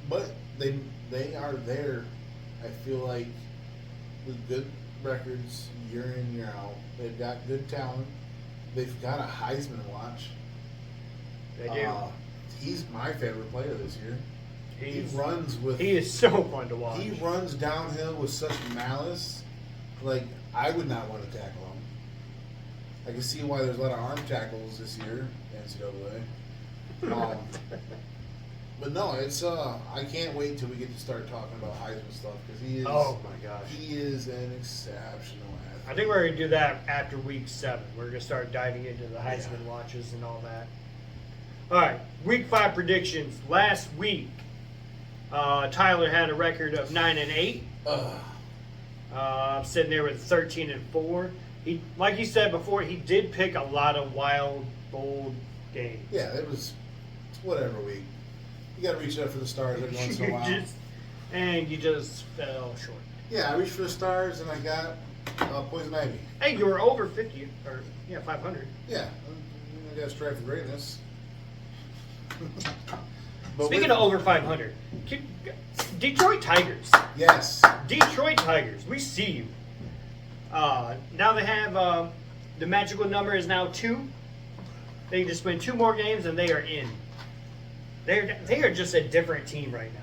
But they are there. I feel like with good records year in, year out. They've got good talent. They've got a Heisman watch. They do. He's my favorite player this year. He is so fun to watch. He runs downhill with such malice. Like, I would not want to tackle him. I can see why there's a lot of arm tackles this year, NCAA. But no, it's I can't wait till we get to start talking about Heisman stuff because he is. Oh my gosh. He is an exceptional athlete. I think we're gonna do that after week 7. We're gonna start diving into the Heisman watches and all that. All right, week 5 predictions. Last week, Tyler had a record of 9-8. Sitting there with 13-4. He, like you said before, he did pick a lot of wild, bold games. Yeah, it was whatever week. You got to reach out for the stars every once in a while. And you just fell short. Yeah, I reached for the stars and I got Poison Ivy. Hey, you were over 50, or 500. Yeah, I got to strive for greatness. Speaking of over 500, Detroit Tigers. Yes. Detroit Tigers, we see you. Now they have the magical number is now 2. They just win 2 more games and they are in. They are just a different team right now.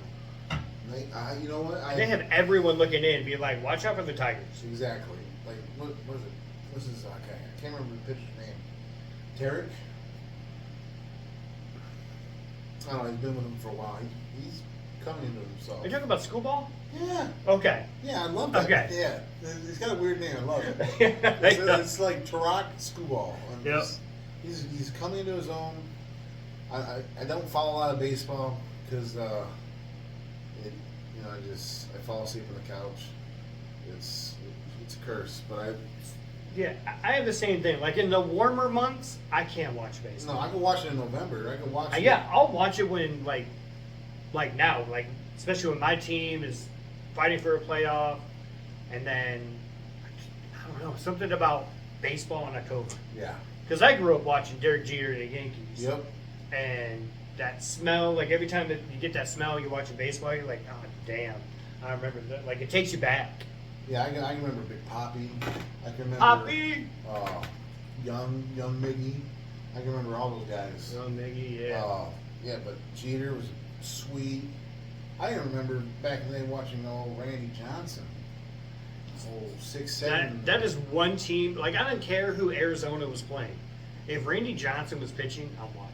You know what? They have everyone looking in, being like, "Watch out for the Tigers." Exactly. Like what is it? This is okay. I can't remember the pitcher's name. Tarek. I don't know. He's been with them for a while. He's coming into himself. Are you talking about Schoolball? Yeah. Okay. Yeah, I love that. Okay. Yeah, he's got a weird name. I love it. It's like Tarak Schoolball. Yep. He's coming into his own. I don't follow a lot of baseball because I fall asleep on the couch. It's a curse, but I have the same thing. Like in the warmer months, I can't watch baseball. No, I can watch it in November. I can watch it. Yeah, I'll watch it when like now, like especially when my team is fighting for a playoff, and then I don't know, something about baseball in October. Yeah. Because I grew up watching Derek Jeter and the Yankees. Yep. And that smell, like every time that you get that smell, you're watching baseball, you're like, oh damn, I remember that. Like it takes you back. Yeah, I can remember Big Poppy. I can remember Poppy. Young Miggy. I can remember all those guys. Young Miggy, yeah. Yeah, but Jeter was sweet. I even remember back in the day watching old Randy Johnson. 6'7". That is one team. Like I don't care who Arizona was playing. If Randy Johnson was pitching, I'm watching.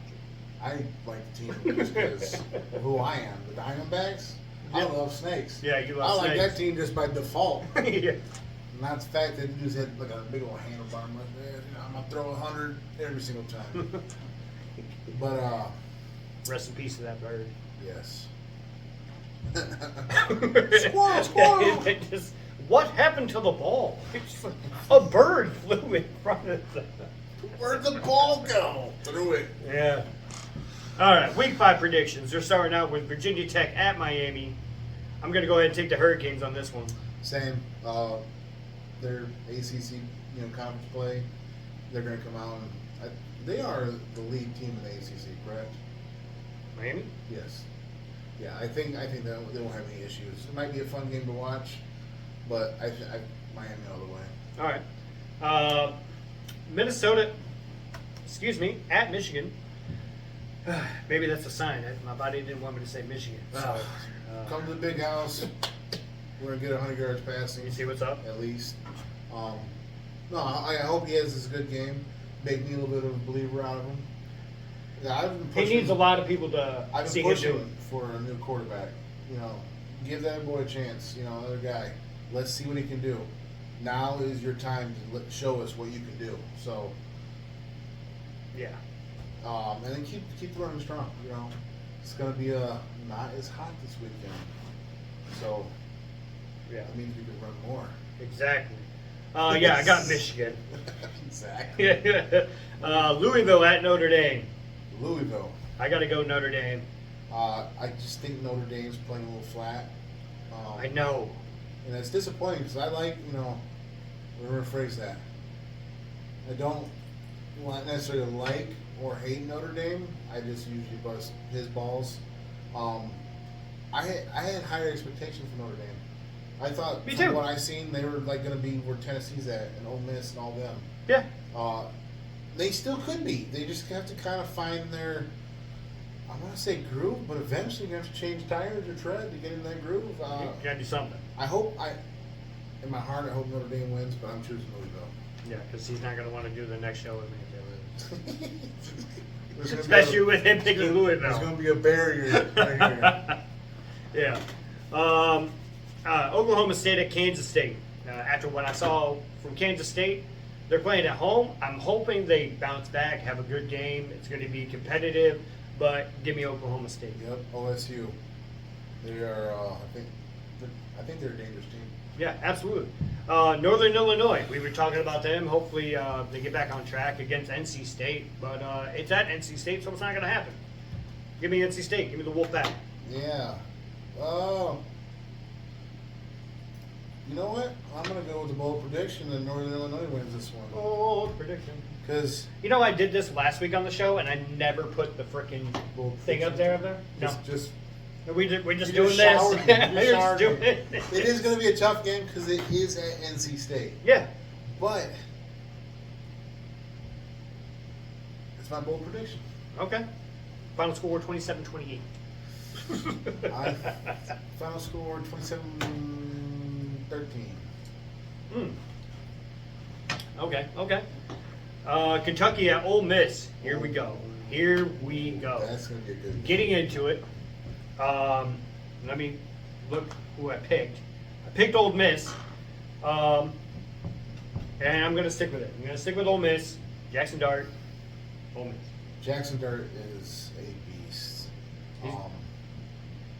I like the team just because of who I am. The Diamondbacks. I love snakes. Yeah, you love snakes. I like that team just by default. Yeah. And that's the fact that you just had like a big old handlebar. I'm like, I'm gonna throw 100 every single time. But rest in peace to that bird. Yes. Squirrel. What happened to the ball? A bird flew in front of the. Where'd the ball go? Threw it. Yeah. All right, week 5 predictions. They're starting out with Virginia Tech at Miami. I'm going to go ahead and take the Hurricanes on this one. Same. Their ACC, conference play. They're going to come out and they are the lead team in the ACC, correct? Miami? Yes. Yeah, I think they won't have any issues. It might be a fun game to watch, but I Miami all the way. All right. At Michigan. Maybe that's a sign. My body didn't want me to say Michigan. So, Come to the big house. We're gonna get 100 yards passing. you see what's up? At least. No, I hope he has this good game. Make me a little bit of a believer out of him. Yeah, I've been He pushing. needs a lot of people to I've see been him do it. pushing for a new quarterback. Give that boy a chance. Another guy. Let's see what he can do. Now is your time to show us what you can do. So, Yeah. and then keep running strong. It's gonna be not as hot this weekend. So Yeah. that means we can run more. Exactly. Yeah, I got Michigan. Exactly. Louisville at Notre Dame. Louisville. I got to go Notre Dame. I just think Notre Dame's playing a little flat. I know. And it's disappointing because I like, let me rephrase that. I don't necessarily like or hate Notre Dame. I just usually bust his balls. I had higher expectations for Notre Dame. I thought Me from too. what I seen they were like going to be where Tennessee's at and Ole Miss and all them. Yeah. They still could be. They just have to kind of find their, I'm going to say groove, but eventually you have to change tires or tread to get in that groove. You got to do something. In my heart, I hope Notre Dame wins, but I'm choosing Louisville. Yeah, because he's not going to want to do the next show with me. There's gonna be Especially a- with him picking There's Louisville. going to be a barrier right here. Yeah. Oklahoma State at Kansas State. After what I saw from Kansas State, they're playing at home. I'm hoping they bounce back, have a good game. It's going to be competitive, but give me Oklahoma State. Yep, OSU. They are, I think they're a dangerous team. Yeah, absolutely. Northern Illinois, we were talking about them. Hopefully they get back on track against NC State, but it's at NC State, so it's not going to happen. Give me NC State. Give me the Wolfpack. Yeah. You know what? I'm going to go with the bold prediction that Northern Illinois wins this one. Oh, prediction. Because You know, I did this last week on the show, and I never put the freaking thing up there. No, just we're just you doing just this. showered me. You We're just just showered doing me. it. It is going to be a tough game because it is at NC State. Yeah. But it's my bold prediction. Okay. Final score 27-28. Final score 27-13. Okay. Kentucky at Ole Miss. Here we go. That's going to be a good game. Getting into it. Let me look who I picked. I picked Ole Miss. And I'm going to stick with it. I'm going to stick with Ole Miss. Jackson Dart. Ole Miss. Jackson Dart is a beast.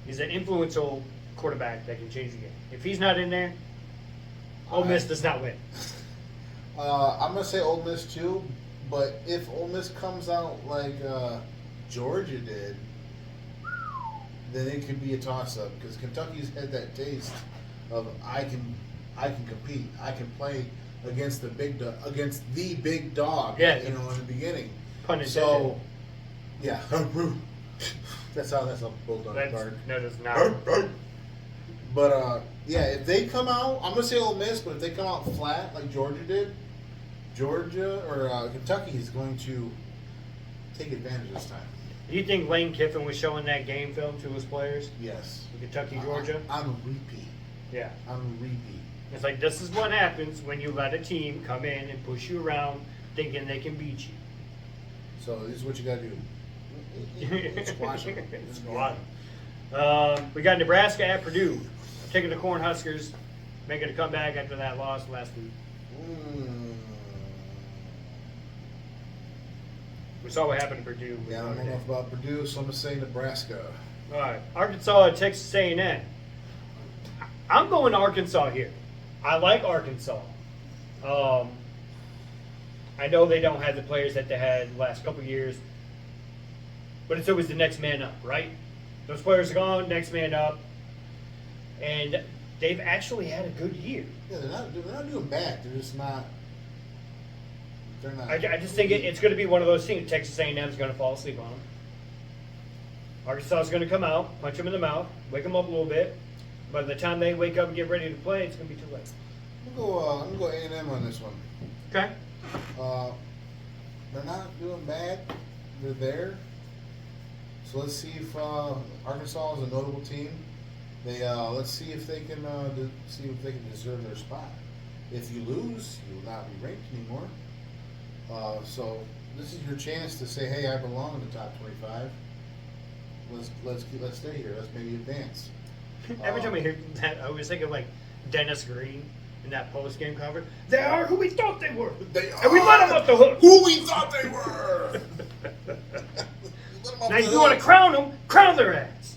He's an influential quarterback that can change the game. If he's not in there, Ole Miss does not win. I'm going to say Ole Miss too, but if Ole Miss comes out like Georgia did, then it could be a toss-up because Kentucky's had that taste of I can compete, I can play against the big dog. Yeah. In the beginning. Pun intended. So, yeah, that's a bulldog That's, bark. no, that's not. But yeah, if they come out, I'm gonna say Ole Miss, but if they come out flat like Georgia did, Kentucky is going to take advantage this time. Do you think Lane Kiffin was showing that game film to his players? Yes. Kentucky, Georgia? On repeat. Yeah. On repeat. It's like, this is what happens when you let a team come in and push you around thinking they can beat you. So this is what you gotta do. Squash them. Squash 'em. We got Nebraska at Purdue. I'm taking the Cornhuskers, making a comeback after that loss last week. We saw what happened to Purdue. Yeah, I don't know enough about Purdue, so I'm gonna say Nebraska. All right, Arkansas at Texas A&M. I'm going Arkansas here. I like Arkansas. I know they don't have the players that they had the last couple years, but it's always the next man up, right? Those players are gone, next man up, and they've actually had a good year. Yeah, they're not doing bad. They're just not. They're not. I just think it's going to be one of those things. Texas A&M is going to fall asleep on them. Arkansas is going to come out, punch them in the mouth, wake them up a little bit. By the time they wake up and get ready to play, it's going to be too late. I'm gonna go A&M on this one. Okay. They're not doing bad. They're there. So let's see if Arkansas is a notable team. They let's see if they can deserve their spot. If you lose, you will not be ranked anymore. So this is your chance to say, "Hey, I belong in the top 25. Let's stay here. Let's maybe advance." Every time I hear that, I always think of like Dennis Green in that post game conference. They are who we thought they were. And we let them off the hook. Who we thought they were. Now, if you want to crown them, crown their ass.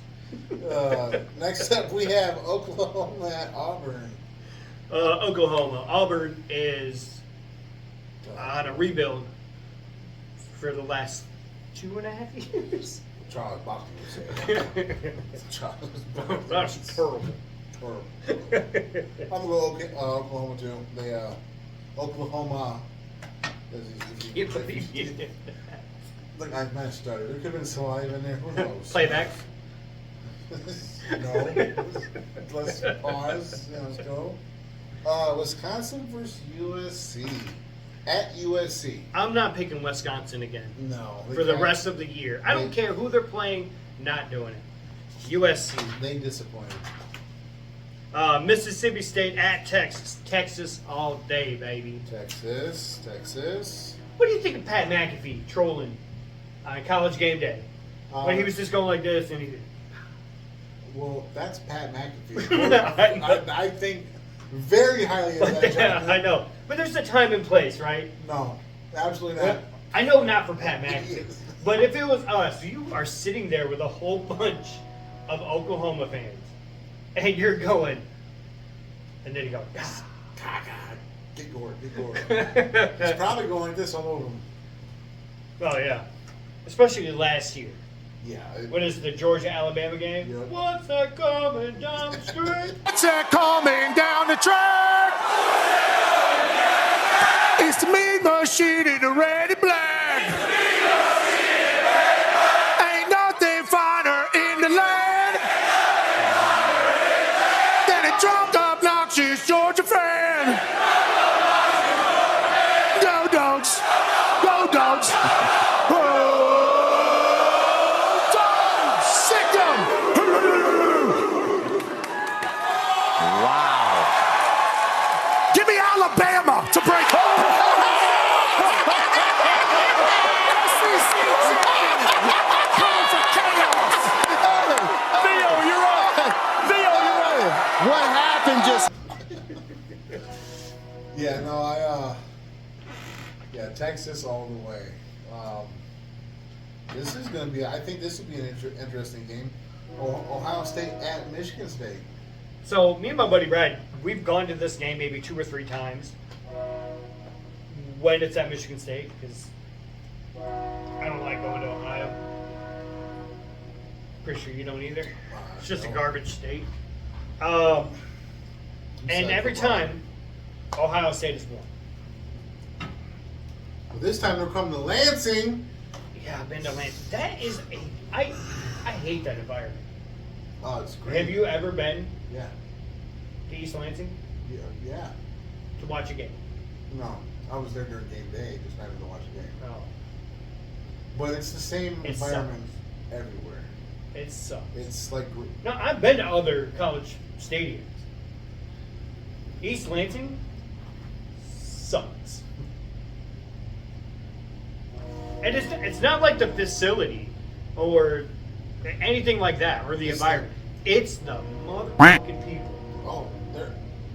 Next up, we have Oklahoma at Auburn. Oklahoma. Auburn is on a rebuild for the last 2.5 years. Charles Boston would say. Charles Boston. That's terrible. I'm gonna go Oklahoma too. They Oklahoma. Can't believe you did Look, I might have started. There could have been saliva in there. Who knows? Playback. No. Let's pause. Yeah, let's go. Wisconsin versus USC. At USC. I'm not picking Wisconsin again. No. For the rest of the year. I don't care who they're playing, not doing it. USC. They disappointed. Mississippi State at Texas. Texas all day, baby. Texas. What do you think of Pat McAfee trolling on College Game Day? When he was just going like this and he did. Well, that's Pat McAfee. I think very highly of that yeah, I know. But there's a time and place, right? No, absolutely not. I know not for Pat McAfee. But if it was us, you are sitting there with a whole bunch of Oklahoma fans. And you're going. And then you go, God. Get Gord. He's probably going like this all over him. Oh, yeah. Especially last year. Yeah. What is the Georgia-Alabama game? Yep. What's that coming down the street? What's that coming down the track? It's the meat machine in the red and black. Ain't nothing finer in the land than a drunk, obnoxious Georgia fan. Go dogs, go dogs. Give me Alabama to break. What happened just? Yeah, no, Texas all the way. This is going to be, I think this will be an interesting game. Ohio State at Michigan State. So, me and my buddy Brad, we've gone to this game maybe 2 or 3 times when it's at Michigan State because I don't like going to Ohio. Pretty sure you don't either. It's just a garbage state. And every time, Ohio State has won. Well, this time they're coming to Lansing. Yeah, I've been to Lansing. That is I hate that environment. Oh, it's great. Have you ever been Yeah. to East Lansing Yeah. to watch a game? No, I was there during game day, just not even to watch a game. No. But it's the same It environment everywhere. It sucks. It's like No, I've been to other college stadiums. East Lansing sucks. And it's not like the facility or anything like that or the environment. It's the motherfucking people. oh,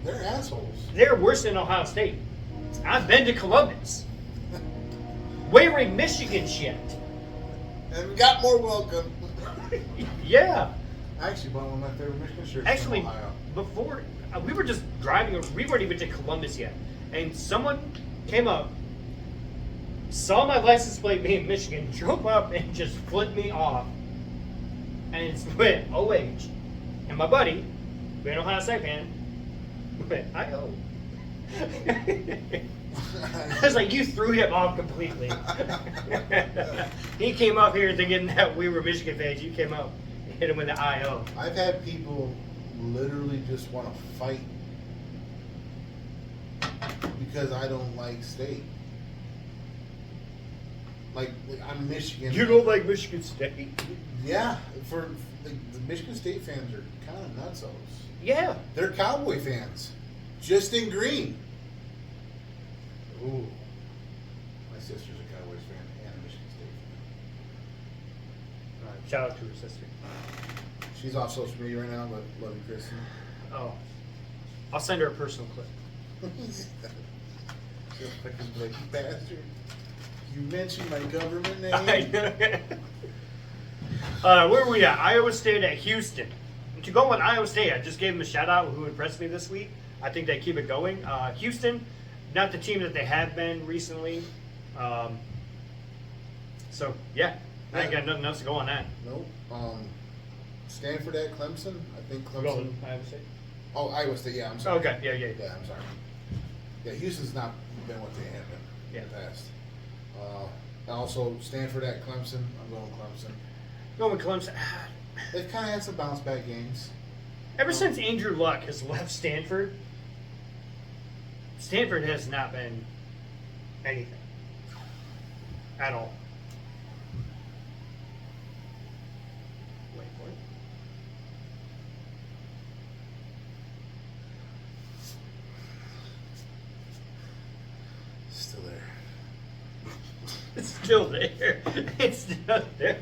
they're assholes. They're worse than Ohio State. I've been to Columbus. Wearing Michigan shit. And we got more welcome. Yeah. I actually bought one of my favorite Michigan shirts Actually, from Ohio. before we were just driving, we weren't even to Columbus yet, and someone came up, saw my license plate being Michigan, drove up and just flipped me off, and it's went OH, and my buddy, being an Ohio State fan, went IO. I was like, you threw him off completely. He came up here thinking that we were Michigan fans. You came up and hit him with the IO. I've had people literally just want to fight because I don't like state. like I'm Michigan. You don't like Michigan State? Yeah, for the Michigan State fans are kind of nutsos. Yeah. They're Cowboy fans, just in green. Ooh, my sister's a Cowboys fan and a Michigan State All right, shout out to her sister. fan. She's off social media right now, but love you, Kristen. Oh, I'll send her a personal clip. You fucking blatant bastard. You mentioned my government I name. know. Where were we at? Iowa State at Houston. And to go on Iowa State, I just gave them a shout out who impressed me this week. I think they keep it going. Houston, not the team that they have been recently. So, yeah, I ain't got nothing else to go on that. Nope. Stanford at Clemson. I think Clemson. Go Iowa State. Oh, Iowa State. Yeah, I'm sorry. Okay, yeah. Yeah, I'm sorry. Yeah, Houston's not been what they have been in the past. Also, Stanford at Clemson. I'm going Clemson. Going with Clemson. They've kind of had some bounce back games. Ever since Andrew Luck has left Stanford, Stanford has not been anything at all. Wait for it. Still there. It's still there. It's still there.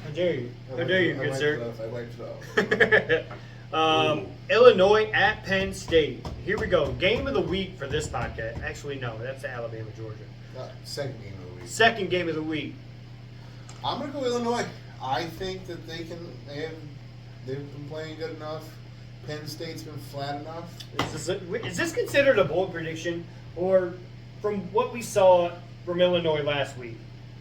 How dare you? How dare you, good sir? I wiped it off. Illinois at Penn State. Here we go. Game of the week for this podcast. Actually, no, that's Alabama, Georgia. Second game of the week. Second game of the week. I'm gonna go Illinois. I think that they've been playing good enough. Penn State's been flat enough. Is this considered a bold prediction, or from what we saw from Illinois last week,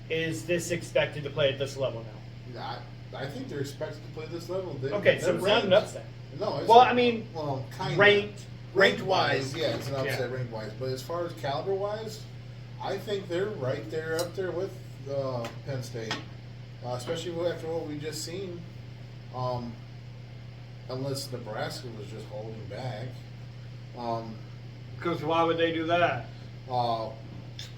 is this expected to play at this level now? I think they're expected to play this level. Okay, so it's not an upset. No, it's Well, not- I mean, well, kind ranked wise, yeah, it's an upset yeah. ranked wise. But as far as caliber wise, I think they're right there up there with Penn State, especially after what we just seen. Unless Nebraska was just holding back. Because why would they do that?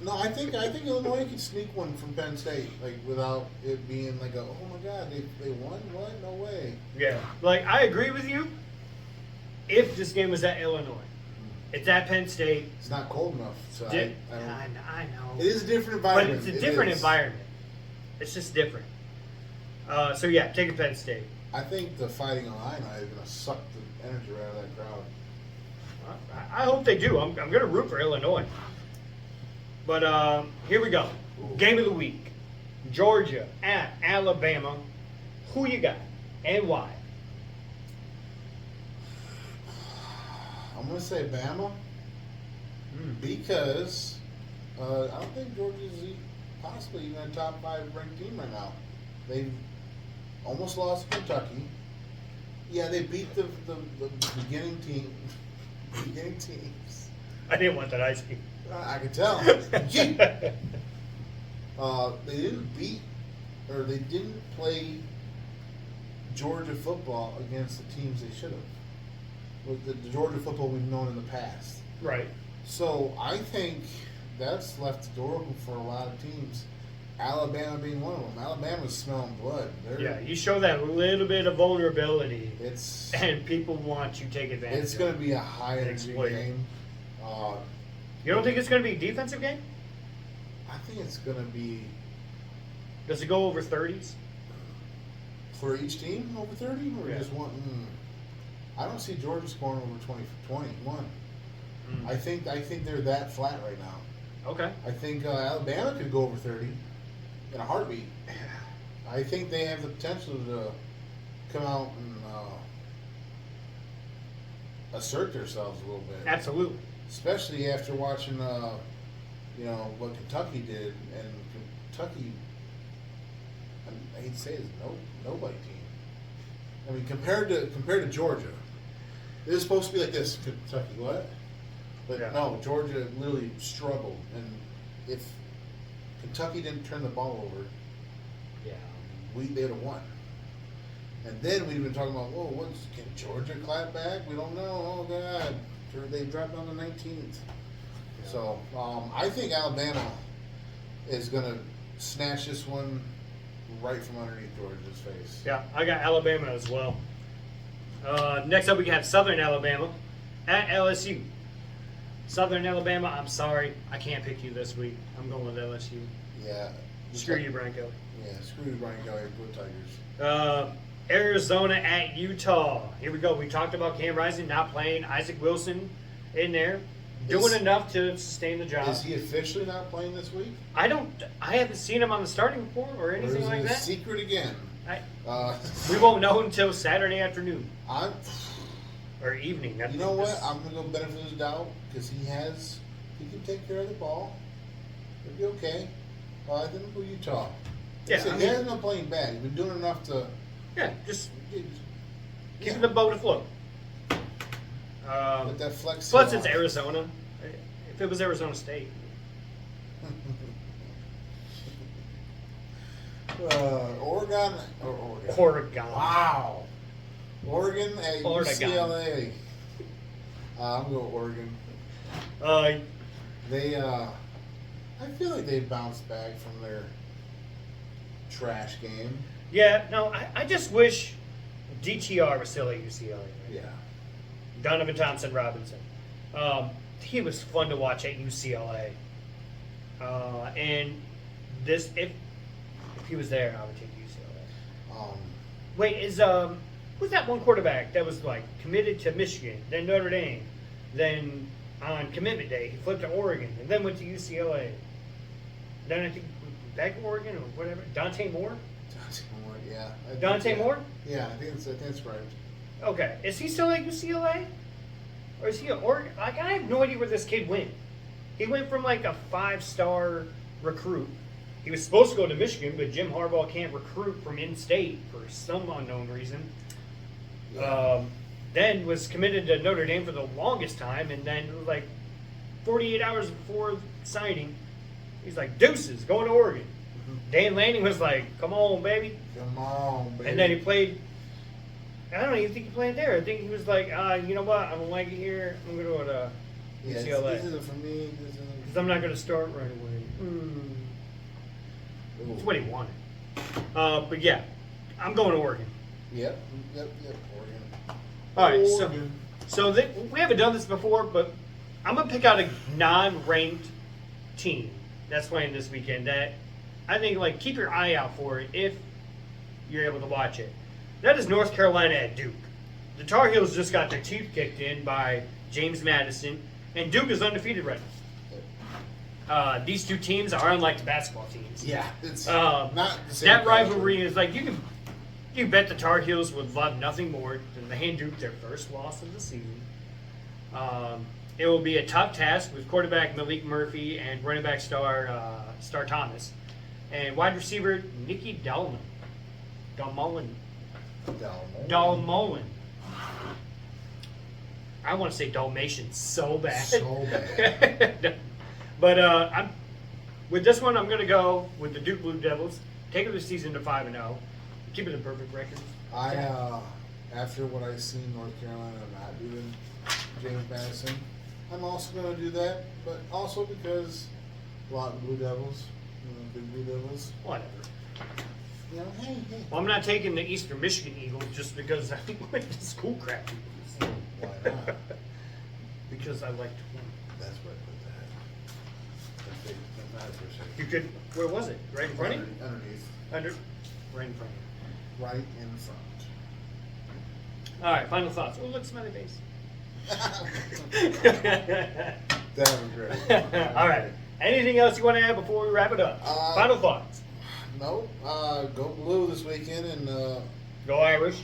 No, I think Illinois could sneak one from Penn State, like without it being like oh my god, they won? What? No way. Yeah, like I agree with you. If this game was at Illinois, it's at Penn State. It's not cold enough. So I don't, know. it is a different But environment. it's a It different is. environment. It's just different. So yeah, take a Penn State. I think the Fighting Illini is going to suck the energy out of that crowd. I hope they do. I'm going to root for Illinois. But here we go. Game of the week. Georgia at Alabama. Who you got and why? I'm going to say Bama because I don't think Georgia's possibly even a top 5 ranked team right now. They've almost lost to Kentucky. Yeah, they beat the beginning team. Beginning teams. I didn't want that ice cream. I can tell. Gee. They didn't beat, or they didn't play Georgia football against the teams they should have. With the Georgia football we've known in the past. Right. So I think that's left the door open for a lot of teams. Alabama being one of them. Alabama's smelling blood. Yeah, you show that little bit of vulnerability, It's and people want to take advantage. it's of going it. to be a high energy Exploit it. game. You don't think it's going to be a defensive game? I think it's going to be Does it go over 30s? for each team over 30 or Yeah. just one. I don't see Georgia scoring over 21. I think they're that flat right now. Okay. I think Alabama could go over 30 in a heartbeat. I think they have the potential to come out and assert themselves a little bit. Absolutely. Especially after watching, what Kentucky did, and Kentucky, I hate to say it, is nobody team. I mean, compared to Georgia, it was supposed to be like this. Kentucky, what? But Yeah. no, Georgia literally struggled, and if Kentucky didn't turn the ball over, Yeah. they would have won. And then we've been talking about, can Georgia clap back? We don't know. Oh God, they dropped on the 19th. Yeah. So I think Alabama is gonna snatch this one right from underneath Georgia's face. Yeah, I got Alabama as well. Next up, we have Southern Alabama at LSU. Southern Alabama, I'm sorry, I can't pick you this week. I'm going with LSU. Yeah. Screw you, Branko. Yeah, screw you, Brian Kelly. Go Tigers. Arizona at Utah. Here we go. We talked about Cam Rising not playing. Isaac Wilson in there, doing enough to sustain the job. Is he officially not playing this week? I haven't seen him on the starting report or Or anything is like it a that. secret again? We won't know until Saturday afternoon I'm. or evening. You know what? I'm gonna go benefit of the doubt because he can take care of the ball. It'll be okay. I think we'll go Utah. Yeah, So I he mean- hasn't been playing bad. He's been doing enough to. Yeah, just Yeah. keeping the boat afloat. Let that flex. Plus, hit it's off. Arizona. If it was Arizona State, Oregon. Oregon. Wow. Oregon at Oregon. UCLA. I'm going Oregon. They, I feel like they bounced back from their trash game. Yeah, no, I just wish DTR was still at UCLA. Right? Yeah. Donovan Thompson Robinson. He was fun to watch at UCLA. And this, if he was there, I would take UCLA. Wait, who's that one quarterback that was like committed to Michigan, then Notre Dame, then on commitment day he flipped to Oregon, and then went to UCLA. Then I think back to Oregon or whatever. Dante Moore. Dante Moore, yeah. I think- Dante yeah. Moore. Yeah, I think it's right. Okay, is he still at UCLA, or is he at Oregon? Like, I have no idea where this kid went. He went from like a 5-star recruit. He was supposed to go to Michigan, but Jim Harbaugh can't recruit from in-state for some unknown reason. Yeah. Then was committed to Notre Dame for the longest time, and then like 48 hours before signing, he's like, deuces, going to Oregon. Dan Lanning was like, come on, baby. Come on, baby. And then he played. I don't even think he played there. I think he was like, you know what? I don't like it here. I'm going to go to yeah, UCLA. This isn't for me. This isn't. Because I'm not going to start right away. That's what he wanted. But yeah, I'm going to Oregon. Yep. Oregon. All right, Oregon. so we haven't done this before, but I'm going to pick out a non-ranked team that's playing this weekend that I think, like, keep your eye out for it if you're able to watch it. That is North Carolina at Duke. The Tar Heels just got their teeth kicked in by James Madison, and Duke is undefeated right now. These two teams are unlike the basketball teams. Yeah, it's Um, not the same. That rivalry is like you bet the Tar Heels would love nothing more than to hand Duke their first loss of the season. It will be a tough task with quarterback Malik Murphy and running back Star Thomas, and wide receiver Nicky Dalman. Dalmolin. I want to say Dalmatian so bad. So bad. But with this one, I'm going to go with the Duke Blue Devils. Taking the season to 5-0. Keep it a perfect record. After what I seen North Carolina not doing James Madison, I'm also going to do that, but also because a lot of Blue Devils, big Blue Devils, Whatever. hey. Well, I'm not taking the Eastern Michigan Eagles just because I went to school crap. Why not? Because I like to win. That's where I put that. That's not for a second. You could. Where was it? Right in front of you? Underneath. Right in front of Right in front. you. All right. Final thoughts. Oh, look, smiley face. That was great. All right. Anything else you want to add before we wrap it up? Final thoughts. No, go blue this weekend and Go Irish.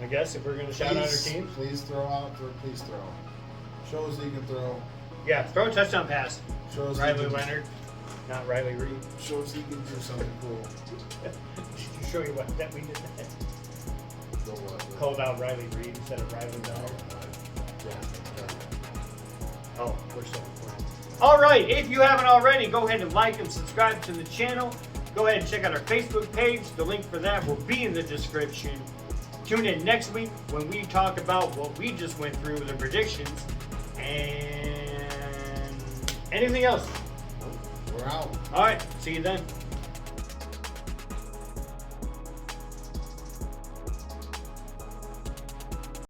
I guess if we're going to shout out our team. please throw. Shows that you can throw. Yeah, throw a touchdown pass. Shows Riley that you can, Leonard, not Riley Reed. Shows that you can do something cool. Should show you what that we did that. Go what? Called out Riley Reed instead of Riley Leonard. Oh, we're so important. All right, if you haven't already, go ahead and like and subscribe to the channel. Go ahead and check out our Facebook page. The link for that will be in the description. Tune in next week when we talk about what we just went through with the predictions and anything else. We're out. All right, see you then.